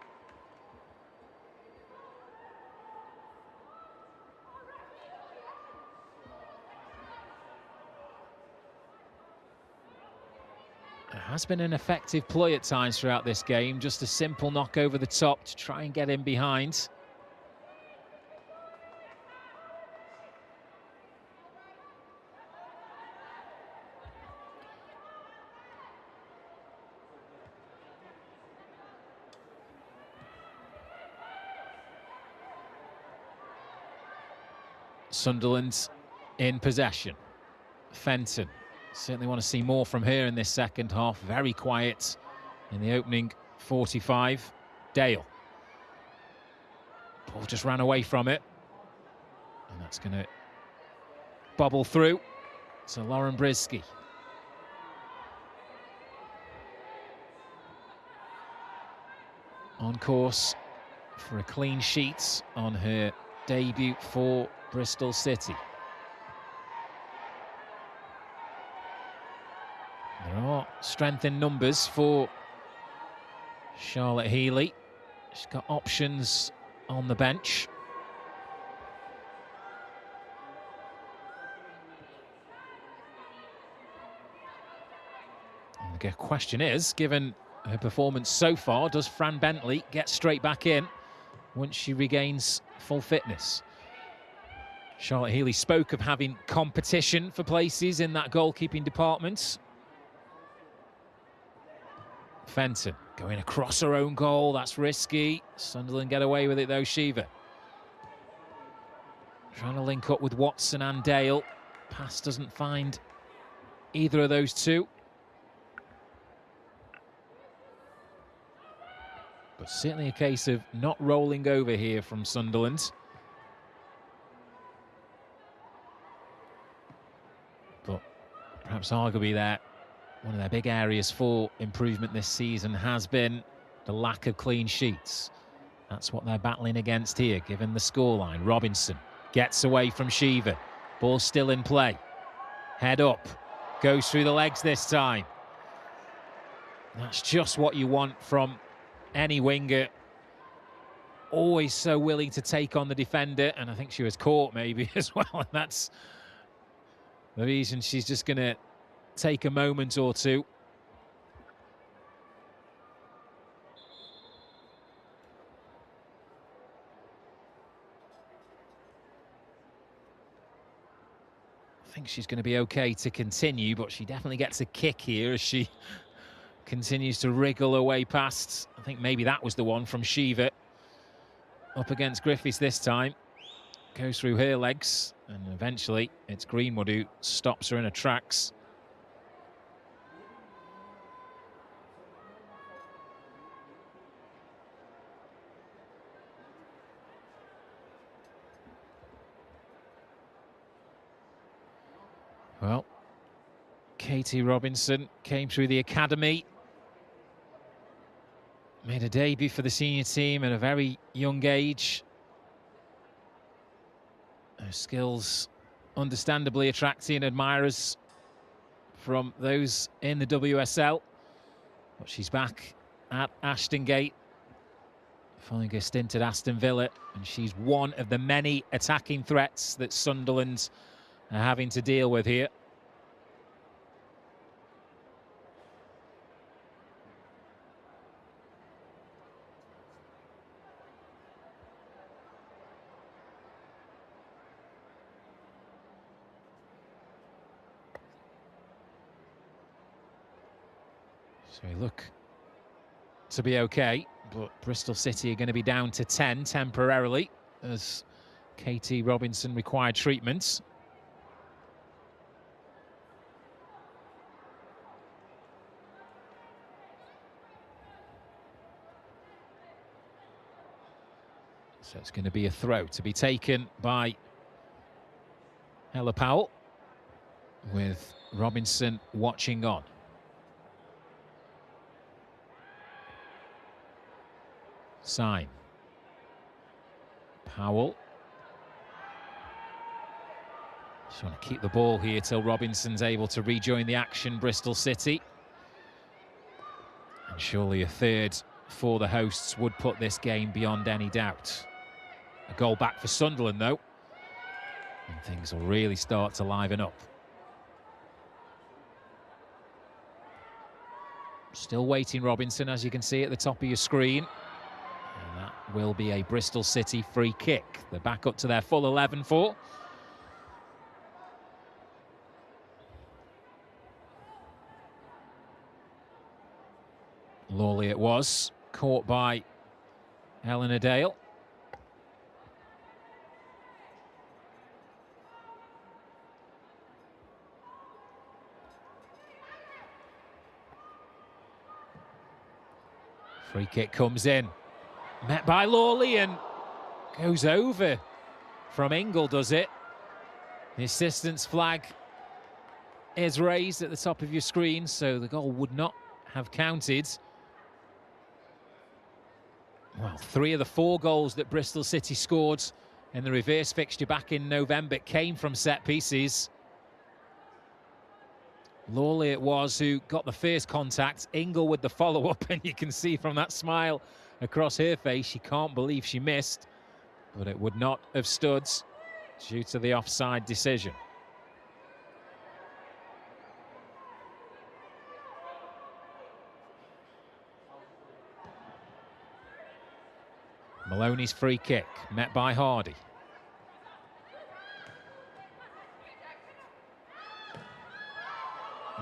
It has been an effective ploy at times throughout this game, just a simple knock over the top to try and get in behind. Sunderland in possession. Fenton. Certainly want to see more from her in this second half. Very quiet in the opening 45. Dale. Ball just ran away from it. And that's going to bobble through to Lauren Brisky. On course for a clean sheet on her debut for Bristol City. There are strength in numbers for Charlotte Healy. She's got options on the bench. And the question is, given her performance so far, does Fran Bentley get straight back in once she regains full fitness? Charlotte Healy spoke of having competition for places in that goalkeeping department. Fenton going across her own goal, that's risky. Sunderland get away with it though, Shiva. Trying to link up with Watson and Dale. Pass doesn't find either of those two. But certainly a case of not rolling over here from Sunderland. But perhaps arguably that one of their big areas for improvement this season has been the lack of clean sheets. That's what they're battling against here, given the scoreline. Robinson gets away from Shiva. Ball still in play. Head up. Goes through the legs this time. That's just what you want from any winger. Always so willing to take on the defender, and I think she was caught maybe as well. And that's the reason she's just going to take a moment or two. I think she's going to be okay to continue, but she definitely gets a kick here as she continues to wriggle her way past. I think maybe that was the one from Shiva. Up against Griffiths this time. Goes through her legs And eventually it's Greenwood who stops her in her tracks. Well, Katie Robinson came through the academy, made a debut for the senior team at a very young age. Her skills understandably attracting admirers from those in the WSL. But she's back at Ashton Gate, following a stint at Aston Villa, and she's one of the many attacking threats that Sunderland are having to deal with here. So we look to be okay, but Bristol City are going to be down to 10 temporarily as Katie Robinson required treatments. So it's going to be a throw to be taken by Ella Powell, with Robinson watching on. Sign. Powell. Just want to keep the ball here till Robinson's able to rejoin the action, Bristol City. And surely a third for the hosts would put this game beyond any doubt. A goal back for Sunderland, though, and things will really start to liven up. Still waiting, Robinson, as you can see at the top of your screen. And that will be a Bristol City free kick. They're back up to their full 11 for. Lawley it was, caught by Eleanor Dale. Free kick comes in, met by Lawley and goes over from Ingle, does it? The assistance flag is raised at the top of your screen, so the goal would not have counted. Well, 3 of the 4 goals that Bristol City scored in the reverse fixture back in November came from set pieces. Lawley it was who got the first contact, Ingle with the follow-up, and you can see from that smile across her face, she can't believe she missed, but it would not have stood due to the offside decision. Maloney's free kick, met by Hardy.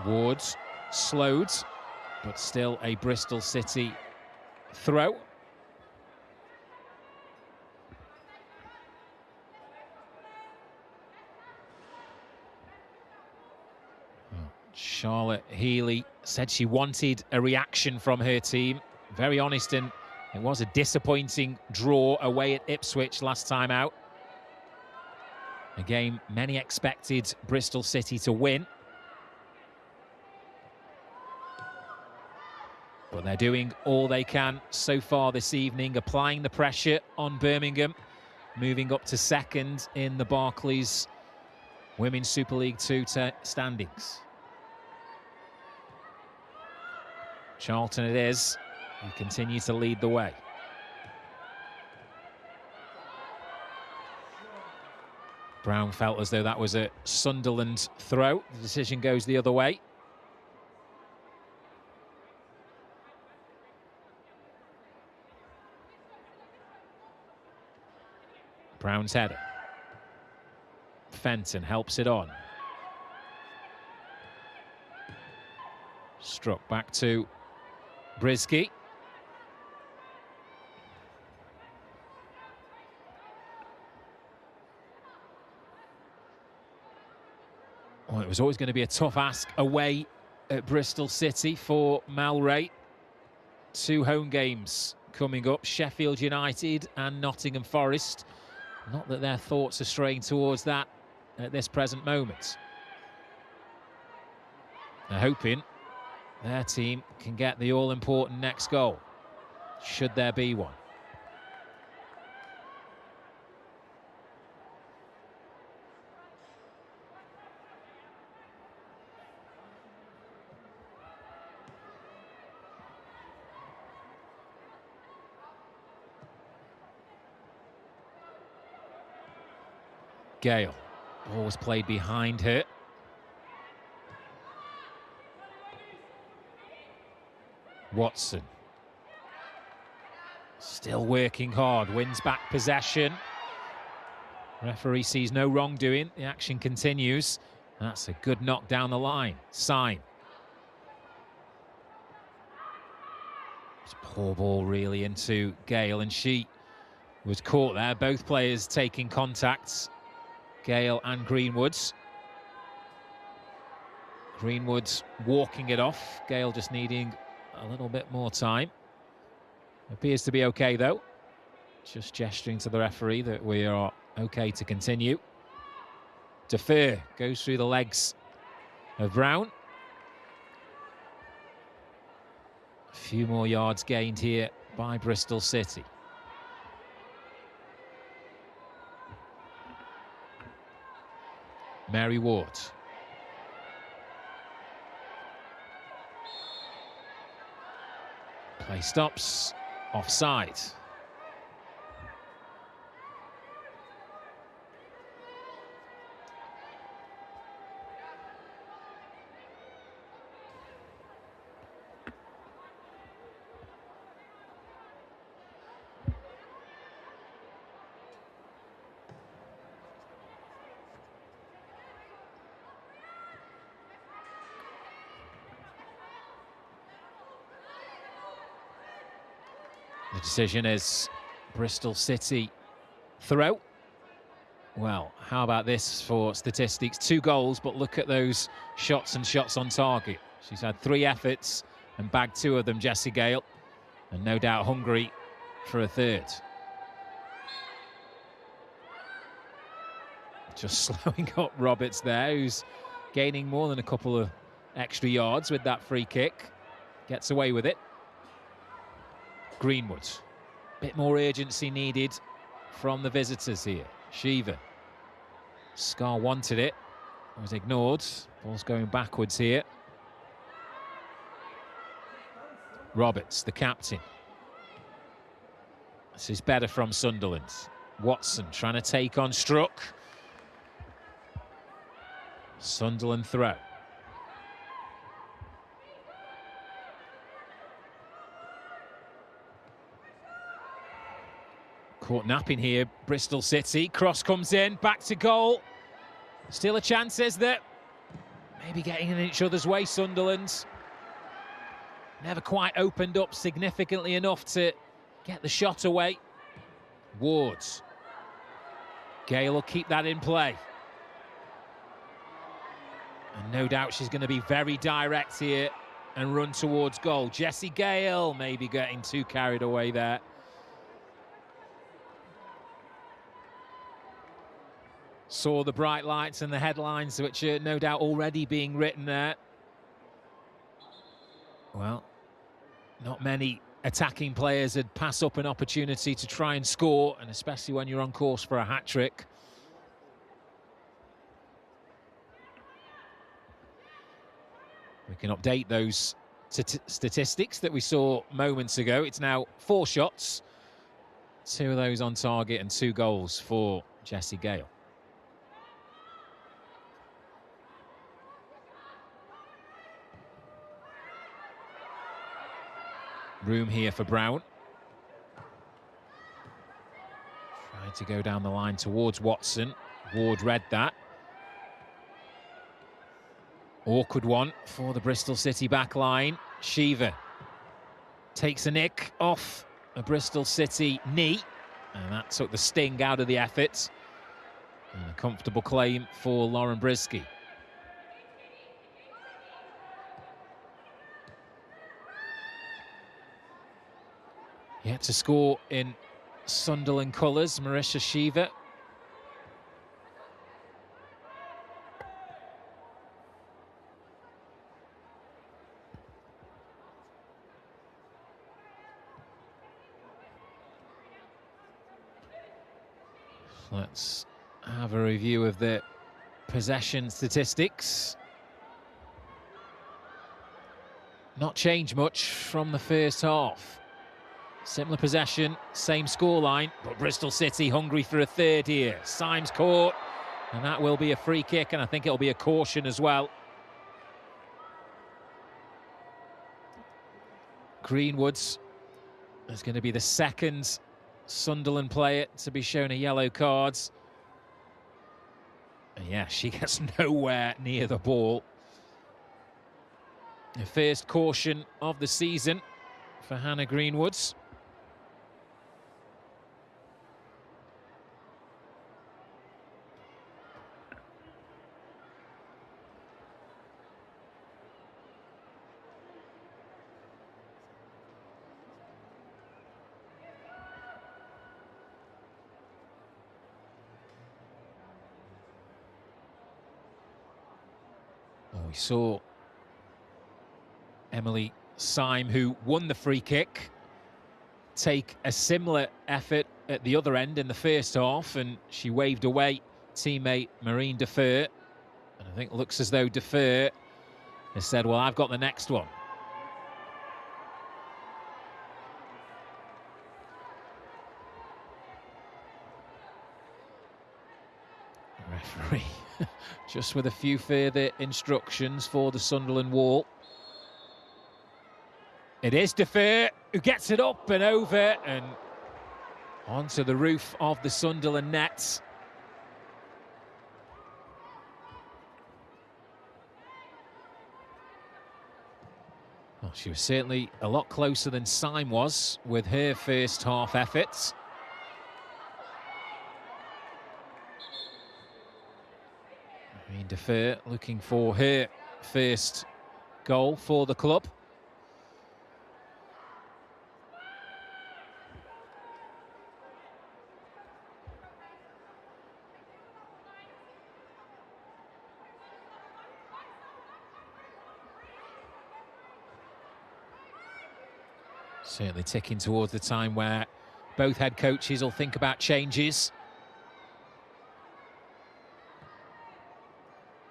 Ward's slowed, but still a Bristol City throw. Charlotte Healy said she wanted a reaction from her team. Very honest, and it was a disappointing draw away at Ipswich last time out. A game many expected Bristol City to win. But they're doing all they can so far this evening, applying the pressure on Birmingham, moving up to second in the Barclays Women's Super League 2 standings. Charlton it is, who continue to lead the way. Brown felt as though that was a Sunderland throw. The decision goes the other way. Brown's header. Fenton helps it on. Struck back to Brisky. It was always going to be a tough ask away at Bristol City for Mal Ray. 2 home games coming up, Sheffield United and Nottingham Forest. Not that their thoughts are straying towards that at this present moment. They're hoping their team can get the all-important next goal, should there be one. Gale, always played behind her. Watson, still working hard, wins back possession. Referee sees no wrongdoing, the action continues. That's a good knock down the line. Sign. It's a poor ball really into Gale, and she was caught there. Both players taking contacts, Gale and Greenwood's. Greenwood's walking it off, Gale just needing a little bit more time. Appears to be okay though. Just gesturing to the referee that we are okay to continue. Defer goes through the legs of Brown. A few more yards gained here by Bristol City. Mary Ward. Play stops, offside. The decision is Bristol City throw. Well, how about this for statistics? 2 goals, but look at those shots and shots on target. She's had 3 efforts and bagged 2 of them, Jessie Gale, and no doubt hungry for a third. Just slowing up Roberts there, who's gaining more than a couple of extra yards with that free kick. Gets away with it. Greenwood. Bit more urgency needed from the visitors here. Shiva. Scar wanted it. It was ignored. Ball's going backwards here. Roberts, the captain. This is better from Sunderland. Watson trying to take on Struck. Sunderland throw. Caught napping here, Bristol City. Cross comes in, back to goal. Still a chance, is there? Maybe getting in each other's way, Sunderland. Never quite opened up significantly enough to get the shot away. Wards. Gale will keep that in play. And no doubt she's going to be very direct here and run towards goal. Jessie Gale maybe getting too carried away there. Saw the bright lights and the headlines, which are no doubt already being written there. Well, not many attacking players would pass up an opportunity to try and score, and especially when you're on course for a hat-trick. We can update those statistics that we saw moments ago. It's now 4 shots, 2 of those on target and 2 goals for Jessie Gale. Room here for Brown. Trying to go down the line towards Watson. Ward read that. Awkward one for the Bristol City back line. Shiva takes a nick off a Bristol City knee, and that took the sting out of the effort. And a comfortable claim for Lauren Brisky. Yet to score in Sunderland colours, Marisha Shiva. Let's have a review of the possession statistics. Not changed much from the first half. Similar possession, same scoreline, but Bristol City hungry for a third here. Symes caught, and that will be a free kick, and I think it'll be a caution as well. Greenwood's is going to be the second Sunderland player to be shown a yellow card. And yeah, she gets nowhere near the ball. The first caution of the season for Hannah Greenwoods. Well, we saw Emily Syme, who won the free kick, take a similar effort at the other end in the first half, and she waved away teammate Marine Defer. And I think it looks as though Defer has said, well, I've got the next one. The referee just with a few further instructions for the Sunderland wall. It is Defer who gets it up and over and onto the roof of the Sunderland nets. Well, she was certainly a lot closer than Syme was with her first half efforts. I mean, Defer looking for her first goal for the club. Certainly ticking towards the time where both head coaches will think about changes.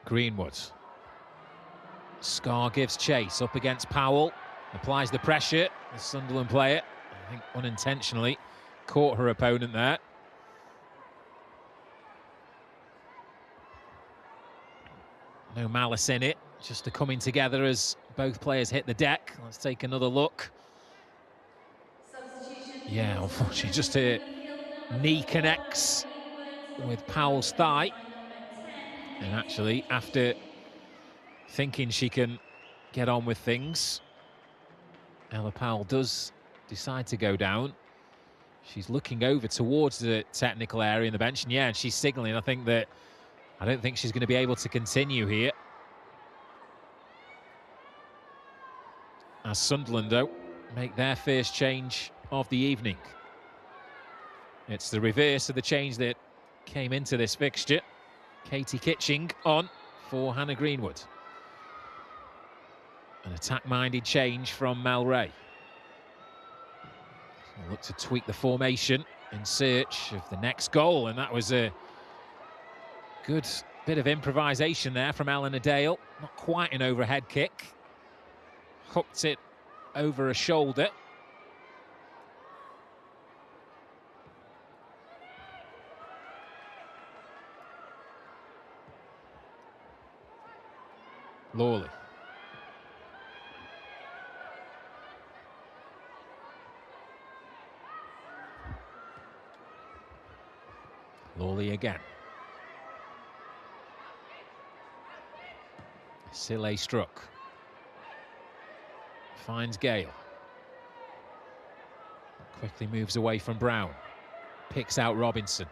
Greenwood. Scar gives chase up against Powell. Applies the pressure. The Sunderland player, I think unintentionally, caught her opponent there. No malice in it. Just a coming together as both players hit the deck. Let's take another look. Yeah, unfortunately, just her knee connects with Powell's thigh. And actually, after thinking she can get on with things, Ella Powell does decide to go down. She's looking over towards the technical area in the bench. And yeah, she's signalling. I don't think she's going to be able to continue here. As Sunderland, though, make their first change of the evening. It's the reverse of the change that came into this fixture. Katie Kitching on for Hannah Greenwood. An attack-minded change from Mel Ray. We'll look to tweak the formation in search of the next goal, and that was a good bit of improvisation there from Eleanor Dale. Not quite an overhead kick. Hooked it over a shoulder. Lawley. Lawley again. Sille struck. Finds Gale. Quickly moves away from Brown. Picks out Robinson.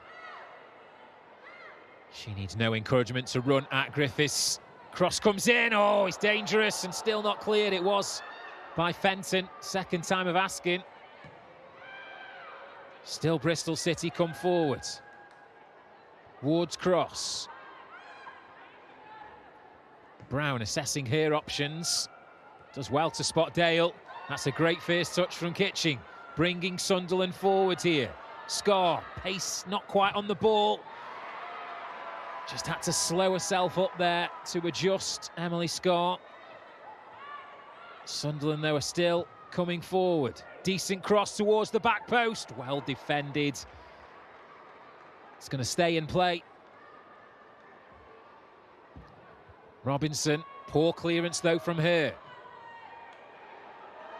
She needs no encouragement to run at Griffiths. Cross comes in. Oh, it's dangerous and still not cleared. It was by Fenton. Second time of asking. Still Bristol City come forward. Ward's cross. Brown assessing her options. Does well to spot Dale. That's a great first touch from Kitching. Bringing Sunderland forward here. Scar, pace not quite on the ball. Just had to slow herself up there to adjust, Emily Scar. Sunderland, though, are still coming forward. Decent cross towards the back post. Well defended. It's going to stay in play. Robinson, poor clearance, though, from her.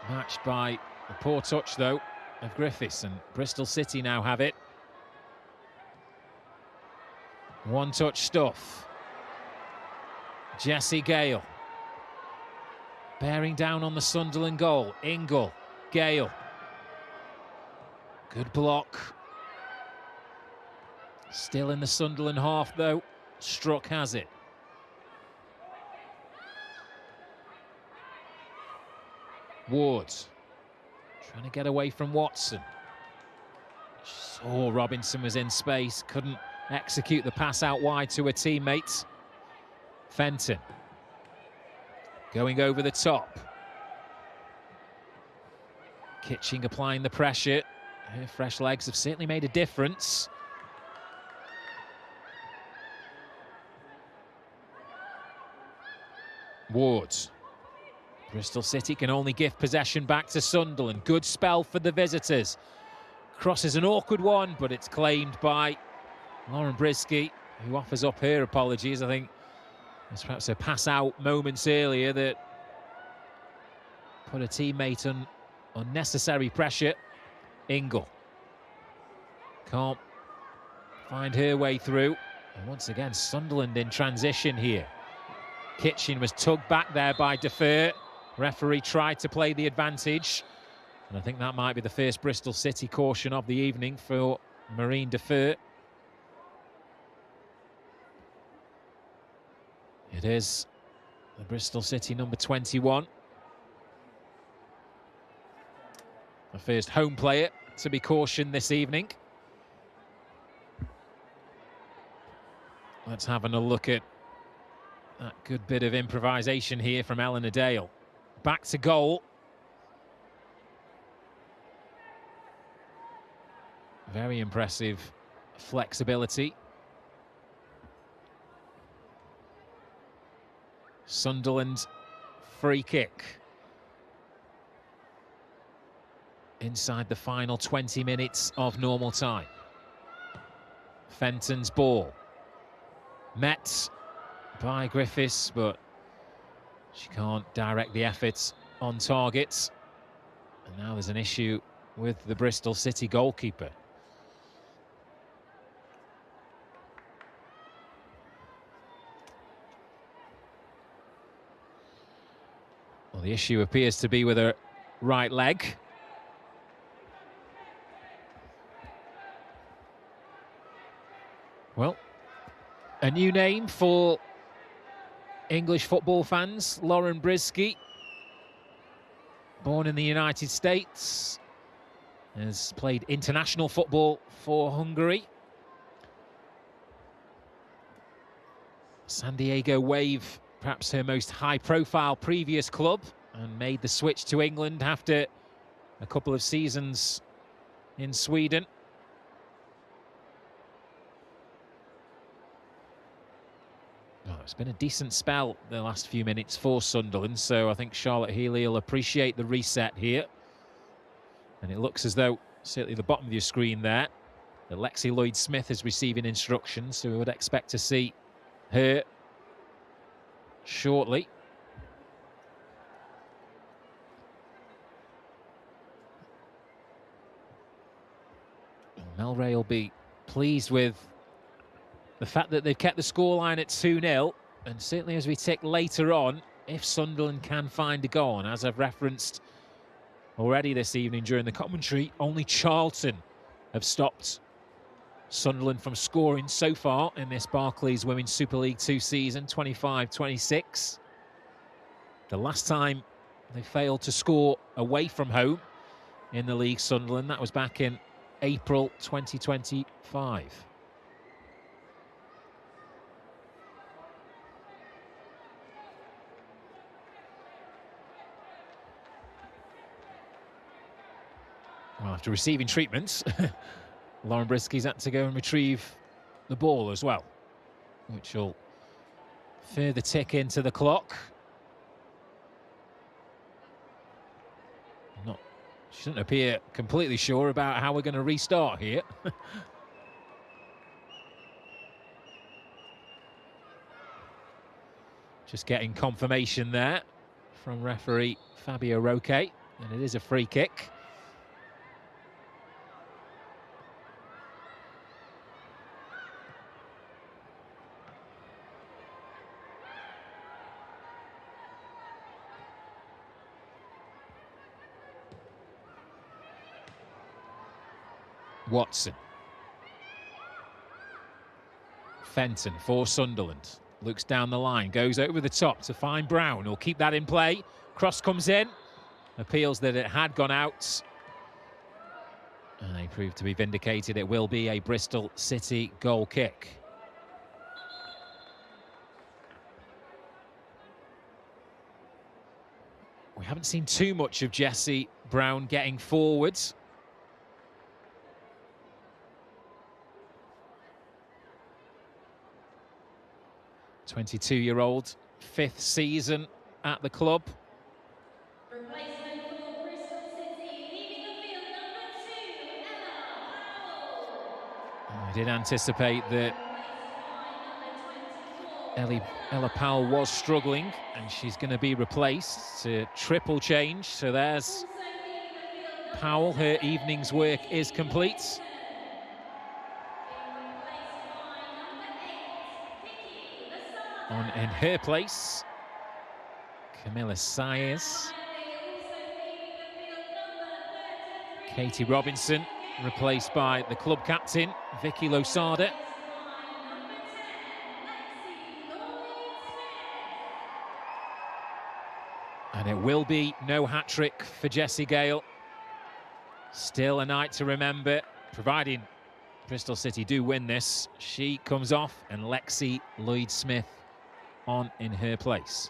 Matched by a poor touch, though, of Griffiths, and Bristol City now have it. One-touch stuff. Jessie Gale. Bearing down on the Sunderland goal. Ingle. Gale. Good block. Still in the Sunderland half, though. Struck has it. Ward. Trying to get away from Watson. Saw Robinson was in space. Couldn't execute the pass out wide to a teammate. Fenton. Going over the top. Kitching applying the pressure. Her fresh legs have certainly made a difference. Ward. Bristol City can only give possession back to Sunderland. Good spell for the visitors. Cross is an awkward one, but it's claimed by Lauren Brisky, who offers up her apologies. I think there's perhaps a pass-out moments earlier that put a teammate on unnecessary pressure. Ingle. Can't find her way through. And once again, Sunderland in transition here. Kitchen was tugged back there by Defer. Referee tried to play the advantage. And I think that might be the first Bristol City caution of the evening for Marine Defer. It is the Bristol City number 21. The first home player to be cautioned this evening. Let's have a look at that good bit of improvisation here from Eleanor Dale. Back to goal. Very impressive flexibility. Sunderland free kick. Inside the final 20 minutes of normal time. Fenton's ball. Met by Griffiths, but she can't direct the efforts on targets. And now there's an issue with the Bristol City goalkeeper. Well, the issue appears to be with her right leg. Well, a new name for English football fans, Lauren Brisky. Born in the United States, has played international football for Hungary. San Diego Wave, perhaps her most high-profile previous club, and made the switch to England after a couple of seasons in Sweden. Oh, it's been a decent spell the last few minutes for Sunderland, so I think Charlotte Healy will appreciate the reset here. And it looks as though, certainly the bottom of your screen there, that Lexi Lloyd-Smith is receiving instructions, so we would expect to see her shortly. Melray will be pleased with the fact that they've kept the scoreline at 2-0, and certainly as we tick later on, if Sunderland can find a goal, and as I've referenced already this evening during the commentary, only Charlton have stopped Sunderland from scoring so far in this Barclays Women's Super League 2 season, 25-26. The last time they failed to score away from home in the league, Sunderland, that was back in April 2025. Well, after receiving treatments, Lauren Brisky's had to go and retrieve the ball as well, which will further tick into the clock. She doesn't appear completely sure about how we're going to restart here. Just getting confirmation there from referee Fabio Roque, and it is a free kick. Watson. Fenton for Sunderland. Looks down the line, goes over the top to find Brown. He'll keep that in play. Cross comes in. Appeals that it had gone out. And they prove to be vindicated. It will be a Bristol City goal kick. We haven't seen too much of Jessie Brown getting forwards. 22-year-old, 5th season at the club. Replacement for Bristol City, leaving the field, number 2, Ella Powell. I did anticipate that Ella Powell was struggling, and she's going to be replaced to triple change. So there's Powell. Her evening's work is complete. In her place, Camilla Sayers. Katie Robinson, replaced by the club captain, Vicky Losada. And it will be no hat-trick for Jessie Gale. Still a night to remember, providing Bristol City do win this. She comes off, and Lexi Lloyd-Smith on in her place.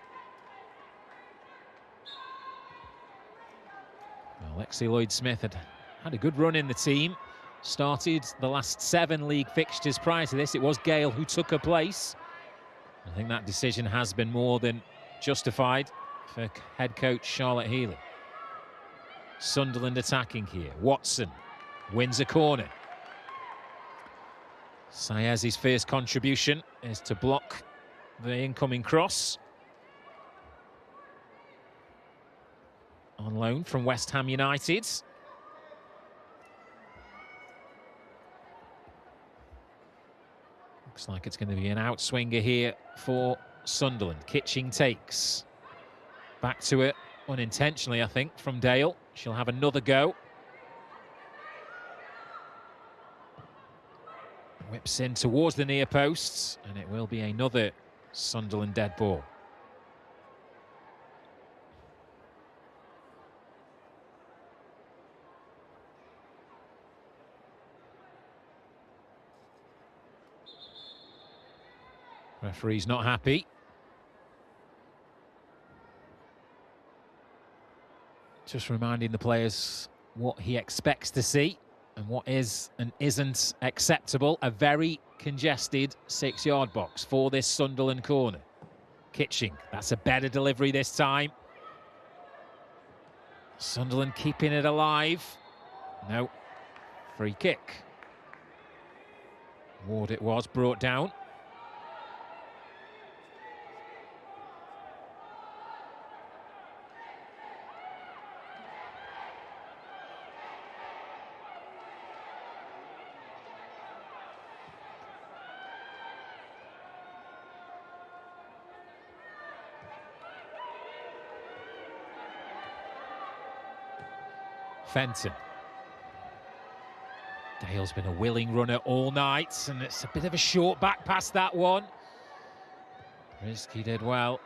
Well, Lexi Lloyd-Smith had a good run in the team. Started the last 7 league fixtures prior to this. It was Gale who took her place. I think that decision has been more than justified for head coach Charlotte Healy. Sunderland attacking here. Watson wins a corner. Sayez's first contribution is to block the incoming cross. On loan from West Ham United. Looks like it's going to be an outswinger here for Sunderland. Kitching takes. Back to it unintentionally, I think, from Dale. She'll have another go. Whips in towards the near posts, and it will be another Sunderland dead ball. Referee's not happy. Just reminding the players what he expects to see and what is and isn't acceptable. A very congested 6-yard box for this Sunderland corner. Kitching, that's a better delivery this time. Sunderland keeping it alive. No, free kick. Ward it was, brought down. Fenton. Dale's been a willing runner all night, and it's a bit of a short back pass, that one. Brisky did well.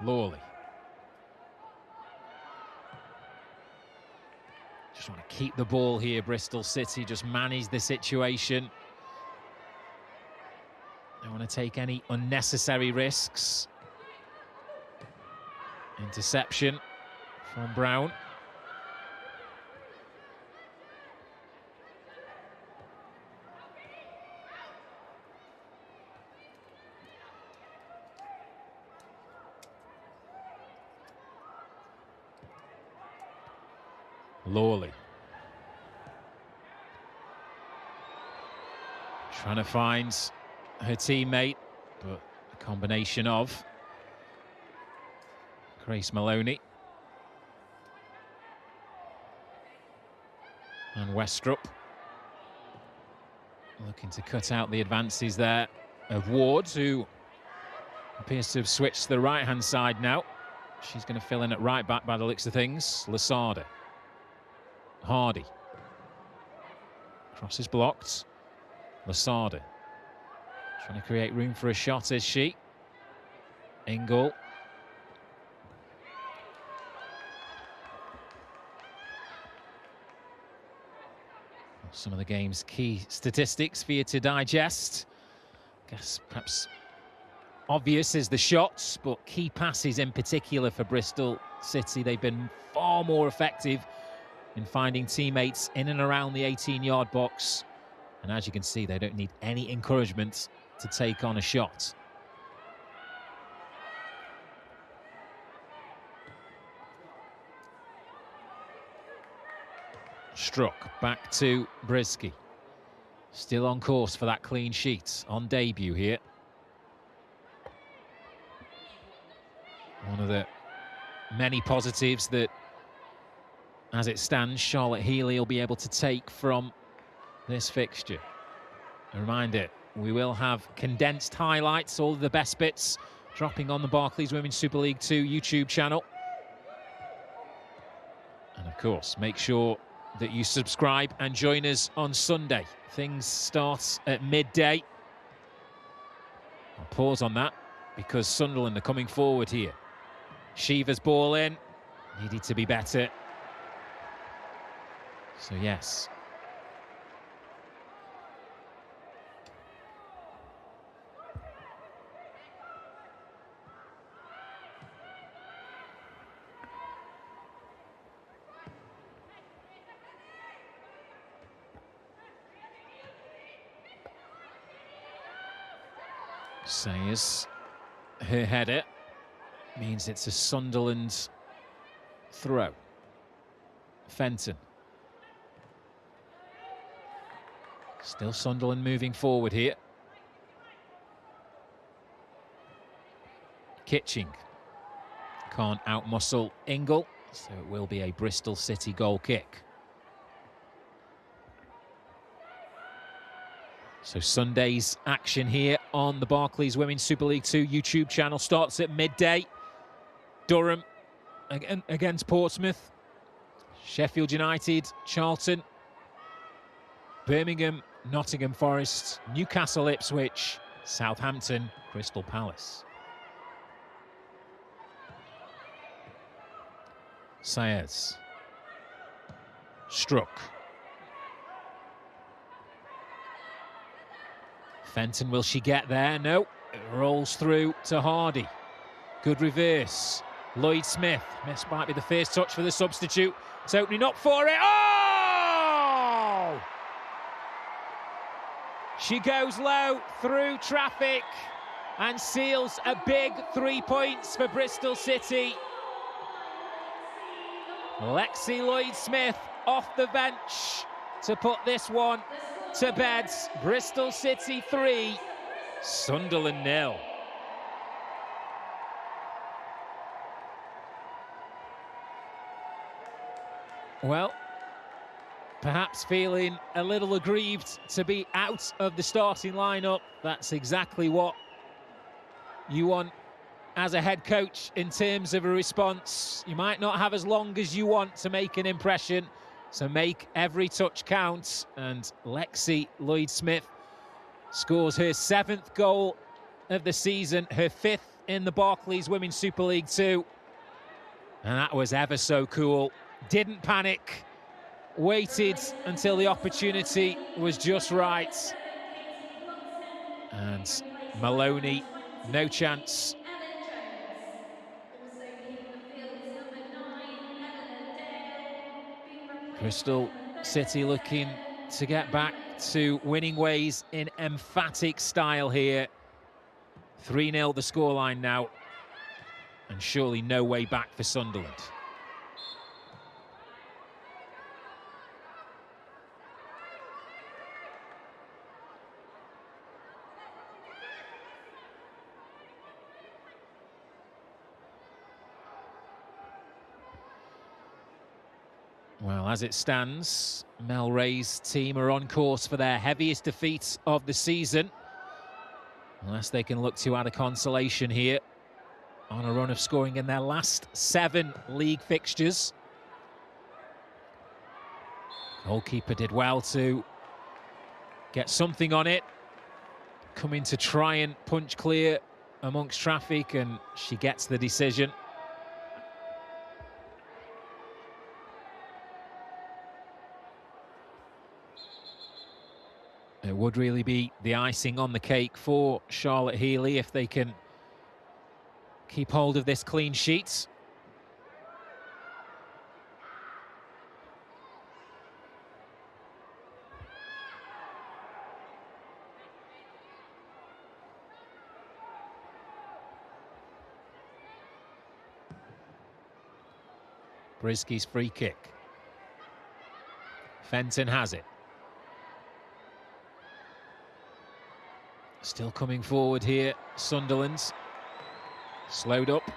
Lawley. Just want to keep the ball here, Bristol City, just manage the situation. Don't want to take any unnecessary risks. Interception from Brown. Lawley. Trying to find her teammate, but a combination of Grace Maloney and Westrup. Looking to cut out the advances there of Ward, who appears to have switched to the right-hand side now. She's going to fill in at right back by the looks of things. Lasada. Hardy. Cross is blocked. Lasada. Trying to create room for a shot, is she? Ingle. Some of the game's key statistics for you to digest. Guess perhaps obvious is the shots, but key passes in particular for Bristol City. They've been far more effective in finding teammates in and around the 18-yard box. And as you can see, they don't need any encouragement to take on a shot. Struck back to Brisky. Still on course for that clean sheet on debut here. One of the many positives that, as it stands, Charlotte Healy will be able to take from this fixture. A reminder, we will have condensed highlights, all of the best bits, dropping on the Barclays Women's Super League 2 YouTube channel. And of course, make sure that you subscribe and join us on Sunday. Things start at midday. I'll pause on that because Sunderland are coming forward here. Shiva's ball in, needed to be better. So yes. Sayers, her header means it's a Sunderland throw. Fenton. Still Sunderland moving forward here. Kitching can't outmuscle Ingle, so it will be a Bristol City goal kick. So Sunday's action here on the Barclays Women's Super League 2 YouTube channel starts at midday. Durham against Portsmouth, Sheffield United, Charlton, Birmingham, Nottingham Forest, Newcastle, Ipswich, Southampton, Crystal Palace. Sayers. Struck. Fenton, will she get there? No. It rolls through to Hardy. Good reverse. Lloyd Smith. This might be the first touch for the substitute. It's opening up for it. Oh! She goes low through traffic and seals a big 3 points for Bristol City. Lexi Lloyd-Smith off the bench to put this one to bed. Bristol City 3, Sunderland 0. Well, perhaps feeling a little aggrieved to be out of the starting lineup. That's exactly what you want as a head coach in terms of a response. You might not have as long as you want to make an impression, so make every touch count. And Lexi Lloyd-Smith scores her 7th goal of the season, her 5th in the Barclays Women's Super League 2. And that was ever so cool. Didn't panic. Waited until the opportunity was just right. And Maloney, no chance. Also leaving the field is number 9, Eleanor Dale, being replaced Bristol by number City 37, looking to get back Hamlet. to winning ways in emphatic style here. 3-0 the scoreline now, and surely no way back for Sunderland. Well, as it stands, Mel Ray's team are on course for their heaviest defeat of the season. Unless they can look to add a consolation here on a run of scoring in their last 7 league fixtures. Goalkeeper did well to get something on it, coming to try and punch clear amongst traffic, and she gets the decision. It would really be the icing on the cake for Charlotte Healy if they can keep hold of this clean sheet. Brisky's free kick. Fenton has it. Still coming forward here, Sunderland. Slowed up.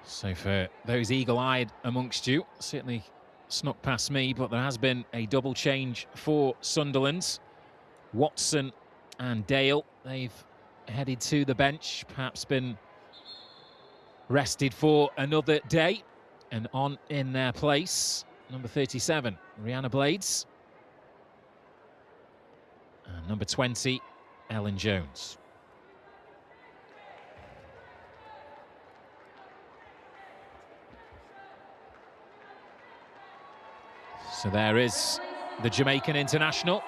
So for those eagle-eyed amongst you, certainly snuck past me, but there has been a double change for Sunderland. Watson and Dale, they've headed to the bench, perhaps been rested for another day. And on in their place, number 37, Rihanna Blades. And number 20, Ellen Jones. So there is the Jamaican international.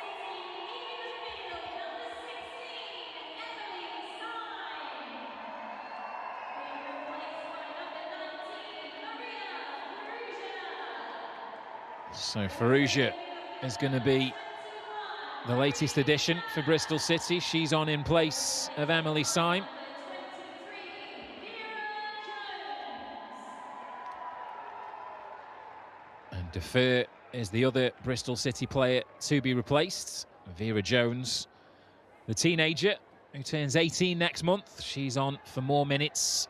So Farouja is going to be the latest addition for Bristol City. She's on in place of Emily Syme. And Defer is the other Bristol City player to be replaced. Vera Jones, the teenager who turns 18 next month. She's on for more minutes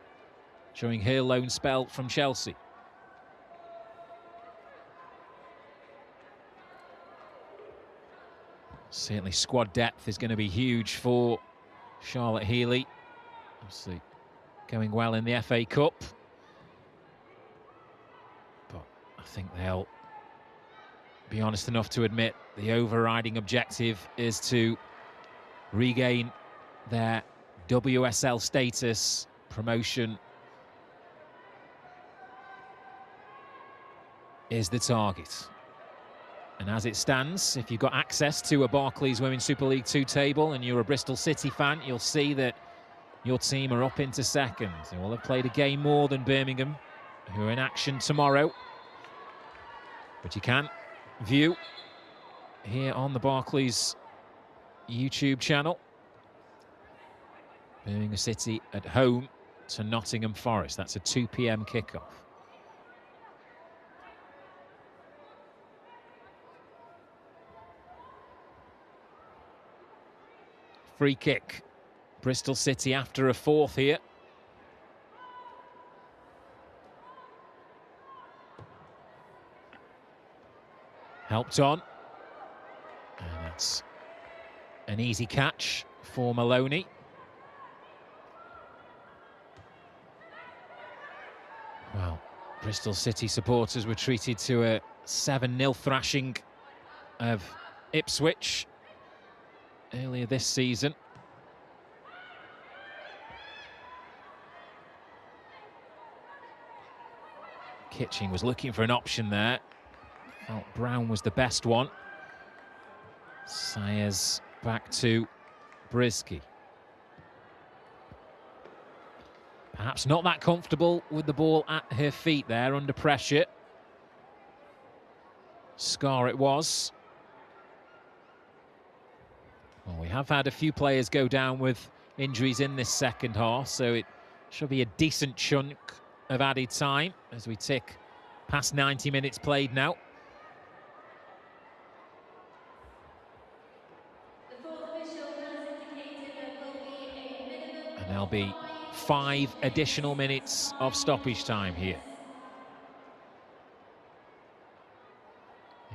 during her loan spell from Chelsea. Certainly squad depth is going to be huge for Charlotte Healy. Obviously going well in the FA Cup. But I think they'll be honest enough to admit the overriding objective is to regain their WSL status. Promotion is the target. And as it stands, if you've got access to a Barclays Women's Super League 2 table and you're a Bristol City fan, you'll see that your team are up into second. They will have played a game more than Birmingham, who are in action tomorrow. But you can view here on the Barclays YouTube channel. Birmingham City at home to Nottingham Forest. That's a 2 p.m. kickoff. Free kick. Bristol City after a fourth here. Helped on. And that's an easy catch for Maloney. Well, Bristol City supporters were treated to a 7-0 thrashing of Ipswich earlier this season. Kitching was looking for an option there. Felt Brown was the best one. Sayers back to Brisky. Perhaps not that comfortable with the ball at her feet there, under pressure. Scar it was. Well, we have had a few players go down with injuries in this second half, so it should be a decent chunk of added time as we tick past 90 minutes played now. The fourth official has indicated there will be a minimum And there'll of be 5 additional minutes of stoppage time here.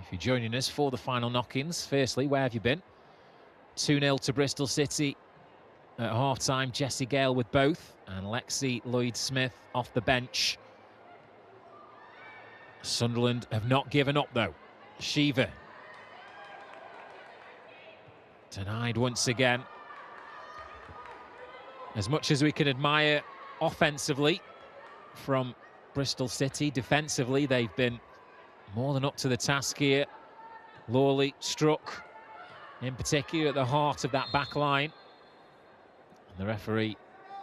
If you're joining us for the final knock-ins, firstly, where have you been? 2-0 to Bristol City at half-time. Jessie Gale with both, and Lexi Lloyd-Smith off the bench. Sunderland have not given up, though. Shiva. Denied once again. As much as we can admire offensively from Bristol City, defensively they've been more than up to the task here. Lawley struck, in particular, at the heart of that back line. And the referee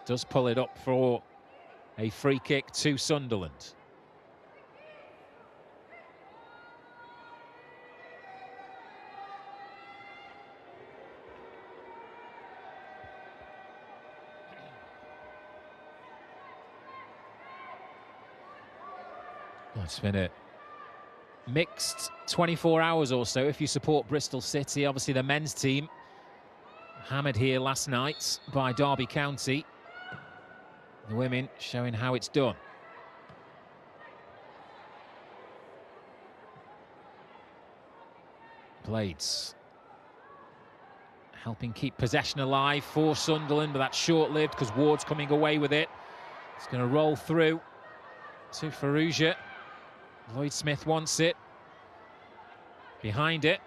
does pull it up for a free kick to Sunderland. Well, it's been a mixed 24 hours or so if you support Bristol City. Obviously the men's team hammered here last night by Derby County. The women showing how it's done. Blades helping keep possession alive for Sunderland, but that's short-lived because Ward's coming away with it. It's going to roll through to Farouja. Lloyd-Smith wants it. Behind it.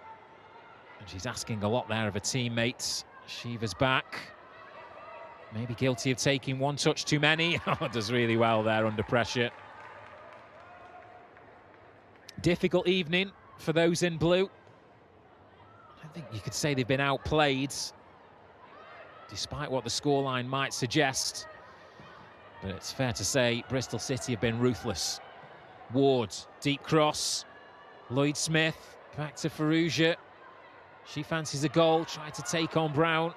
And she's asking a lot there of her teammates. Shiva's back. Maybe guilty of taking one touch too many. Oh, does really well there under pressure. Difficult evening for those in blue. I don't think you could say they've been outplayed, despite what the scoreline might suggest. But it's fair to say Bristol City have been ruthless. Ward, deep cross. Lloyd-Smith, back to Farouja. She fancies a goal, tried to take on Brown.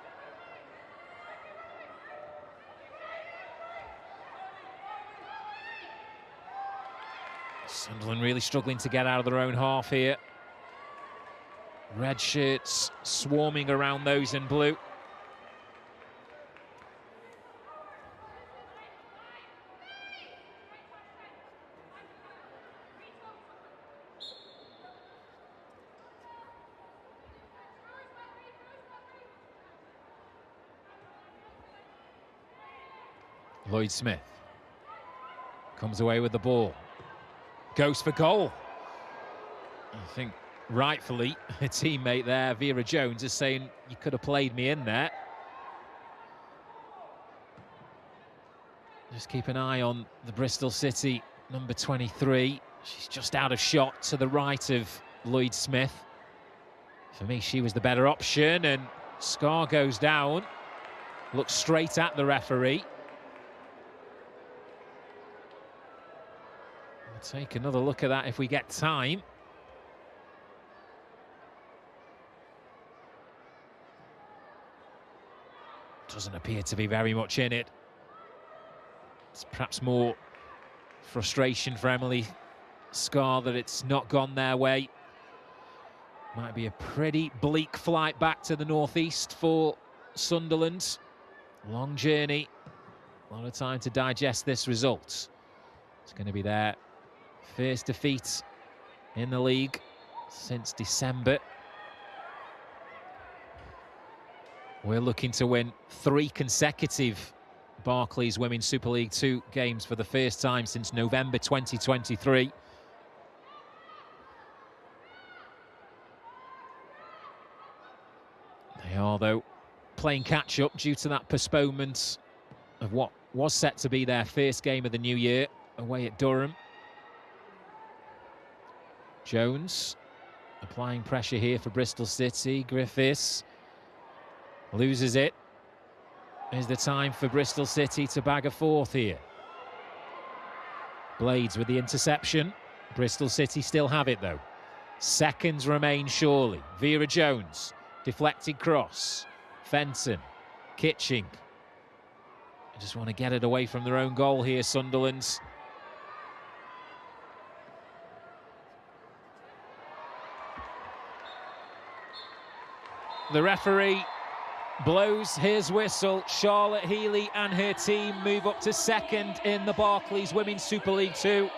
Sunderland really struggling to get out of their own half here. Red shirts swarming around those in blue. Lloyd-Smith comes away with the ball. Goes for goal. I think rightfully a teammate there, Vera Jones, is saying you could have played me in there. Just keep an eye on the Bristol City number 23. She's just out of shot to the right of Lloyd-Smith. For me, she was the better option, and Scar goes down. Looks straight at the referee. We'll take another look at that if we get time. doesn't appear to be very much in it. It's perhaps more frustration for Emily Scar that it's not gone their way. Might be a pretty bleak flight back to the northeast for Sunderland. Long journey, a lot of time to digest this result. It's going to be their first defeat in the league since December. We're looking to win 3 consecutive Barclays Women's Super League 2 games for the first time since November 2023. They are, though, playing catch-up due to that postponement of what was set to be their first game of the new year away at Durham. Jones applying pressure here for Bristol City. Griffiths loses it. Is the time for Bristol City to bag a fourth here. Blades with the interception. Bristol City still have it, though. Seconds remain, surely. Vera Jones, deflected cross. Fenton, Kitching. They just want to get it away from their own goal here, Sunderland. The referee blows his whistle. Charlotte Healy and her team move up to second in the Barclays Women's Super League 2.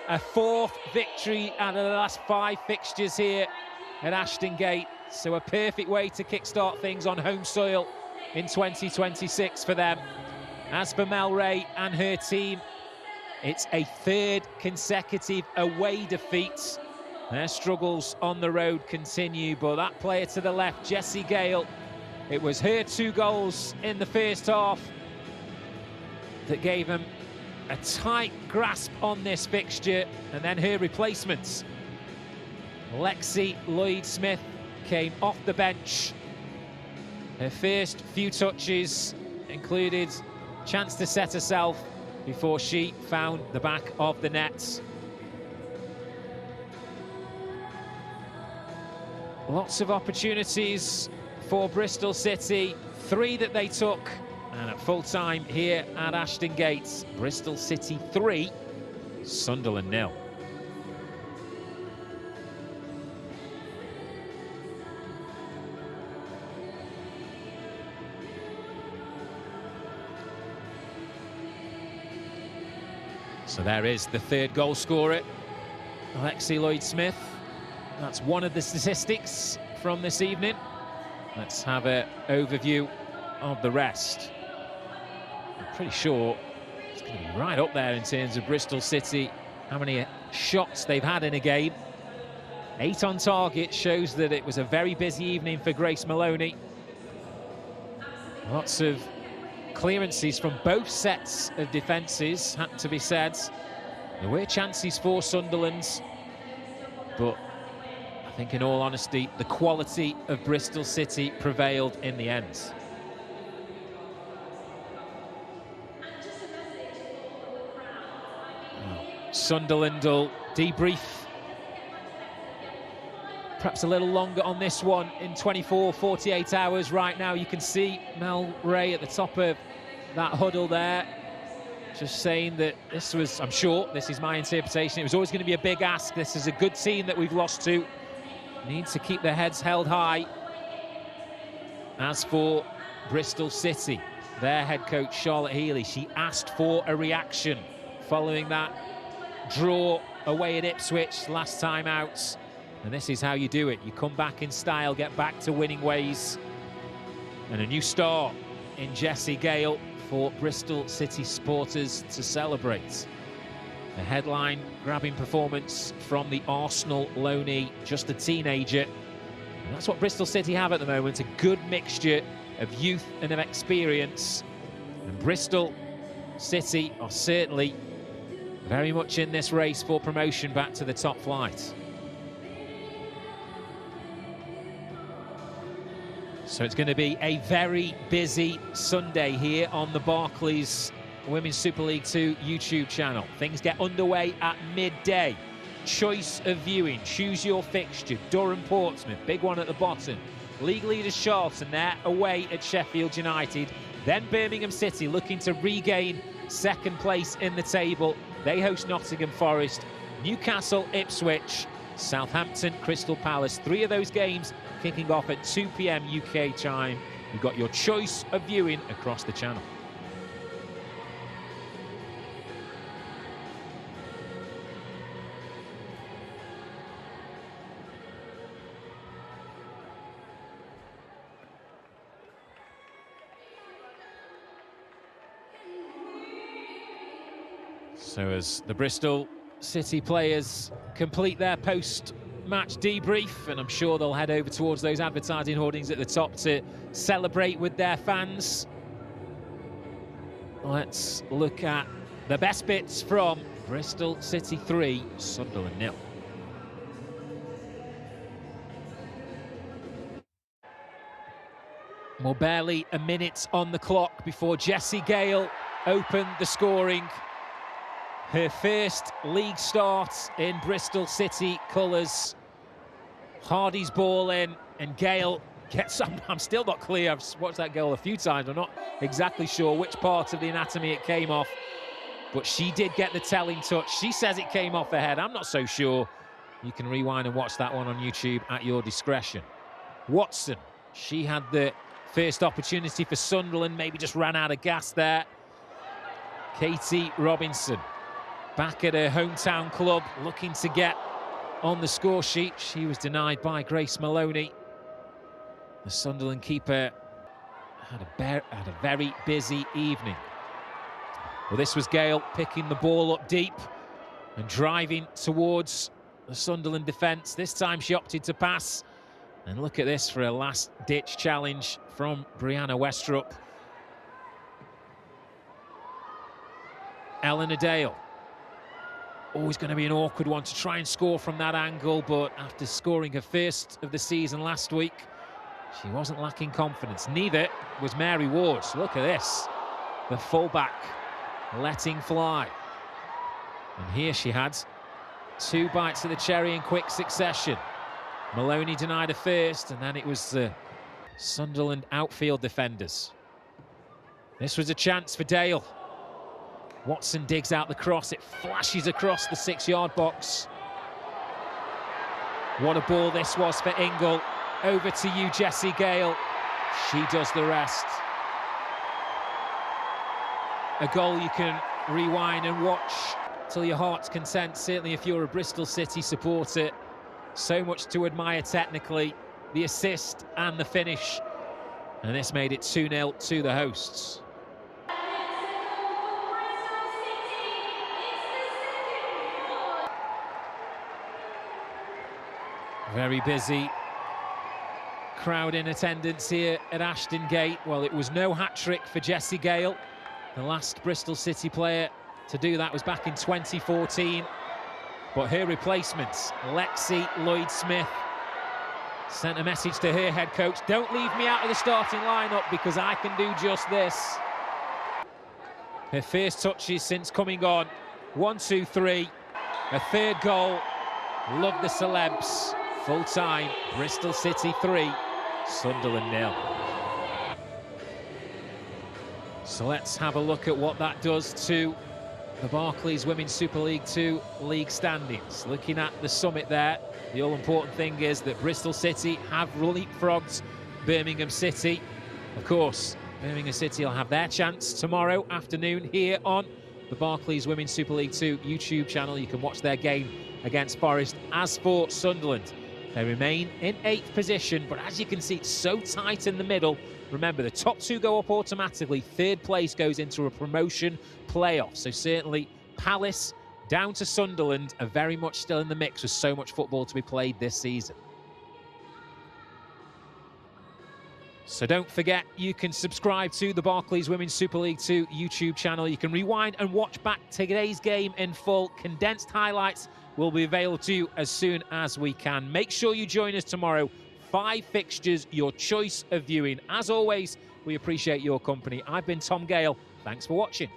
A 4th victory out of the last 5 fixtures here at Ashton Gate. So a perfect way to kickstart things on home soil in 2026 for them. As for Mel Ray and her team, it's a 3rd consecutive away defeat. Their struggles on the road continue, but that player to the left, Jessie Gale, it was her 2 goals in the first half that gave them a tight grasp on this fixture, and then her replacements. Lexi Lloyd-Smith came off the bench. Her first few touches included chance to set herself before she found the back of the net. Lots of opportunities for Bristol City, 3 that they took, and at full time here at Ashton Gate, Bristol City 3, Sunderland 0. So there is the 3rd goal scorer, Lexi Lloyd-Smith. That's one of the statistics from this evening. Let's have an overview of the rest. I'm pretty sure it's going to be right up there in terms of Bristol City, how many shots they've had in a game. 8 on target shows that it was a very busy evening for Grace Maloney. Lots of clearances from both sets of defences, had to be said. There were chances for Sunderland, but I think in all honesty, the quality of Bristol City prevailed in the end. Sunderland will debrief perhaps a little longer on this one in 24, 48 hours. Right now you can see Mel Ray at the top of that huddle there, just saying that this was, I'm sure, this is my interpretation, it was always going to be a big ask. This is a good team that we've lost to. Need to keep their heads held high. As for Bristol City, their head coach Charlotte Healy, she asked for a reaction following that draw away at Ipswich last time out. And this is how you do it. You come back in style, get back to winning ways. And a new start in Jessie Gale for Bristol City supporters to celebrate. A headline-grabbing performance from the Arsenal loanee, just a teenager. And that's what Bristol City have at the moment, a good mixture of youth and of experience. And Bristol City are certainly very much in this race for promotion back to the top flight. So it's going to be a very busy Sunday here on the Barclays Women's Super League 2 YouTube channel. Things get underway at midday. Choice of viewing, choose your fixture. Durham Portsmouth, big one at the bottom. League leaders Charlton, they're away at Sheffield United. Then Birmingham City looking to regain second place in the table. They host Nottingham Forest, Newcastle, Ipswich, Southampton, Crystal Palace. 3 of those games kicking off at 2 p.m. UK time. You've got your choice of viewing across the channel. So as the Bristol City players complete their post-match debrief, and I'm sure they'll head over towards those advertising hoardings at the top to celebrate with their fans. Let's look at the best bits from Bristol City 3, Sunderland 0. Well, barely a minute on the clock before Jessie Gale opened the scoring. Her first league start in Bristol City colours. Hardy's ball in, and Gale gets some. I'm still not clear. I've watched that goal a few times. I'm not exactly sure which part of the anatomy it came off, but she did get the telling touch. She says it came off her head. I'm not so sure. You can rewind and watch that one on YouTube at your discretion. Watson, she had the first opportunity for Sunderland, maybe just ran out of gas there. Katie Robinson, back at her hometown club, looking to get on the score sheet. She was denied by Grace Maloney. The Sunderland keeper had a very busy evening. Well, this was Gale picking the ball up deep and driving towards the Sunderland defence. This time she opted to pass. And look at this for a last-ditch challenge from Brianna Westrup. Eleanor Dale. Always going to be an awkward one to try and score from that angle, but after scoring her first of the season last week, she wasn't lacking confidence. Neither was Mary Ward. Look at this. The fullback letting fly. And here she had 2 bites of the cherry in quick succession. Maloney denied her first, and then it was the Sunderland outfield defenders. This was a chance for Dale. Watson digs out the cross. It flashes across the 6-yard box. What a ball this was for Ingle. Over to you, Jessie Gale. She does the rest. A goal you can rewind and watch till your heart's content, certainly if you're a Bristol City supporter. So much to admire technically, the assist and the finish. And this made it 2-0 to the hosts. Very busy crowd in attendance here at Ashton Gate. Well, it was no hat-trick for Jessie Gale. The last Bristol City player to do that was back in 2014. But her replacement, Lexi Lloyd-Smith, sent a message to her head coach: don't leave me out of the starting lineup because I can do just this. Her first touches since coming on. 1, 2, 3. A third goal. Love the celebs. Full time, Bristol City 3, Sunderland 0. So let's have a look at what that does to the Barclays Women's Super League 2 league standings. Looking at the summit there, the all-important thing is that Bristol City have leapfrogged Birmingham City. Of course, Birmingham City will have their chance tomorrow afternoon here on the Barclays Women's Super League 2 YouTube channel. You can watch their game against Forest. As for Sunderland, they remain in 8th position, but as you can see, it's so tight in the middle. Remember, the top 2 go up automatically. 3rd place goes into a promotion playoff. So certainly Palace down to Sunderland are very much still in the mix with so much football to be played this season. So don't forget, you can subscribe to the Barclays Women's Super League 2 YouTube channel. You can rewind and watch back today's game in full. Condensed highlights will be available to you as soon as we can. Make sure you join us tomorrow. 5 fixtures, your choice of viewing. As always, we appreciate your company. I've been Tom Gale. Thanks for watching.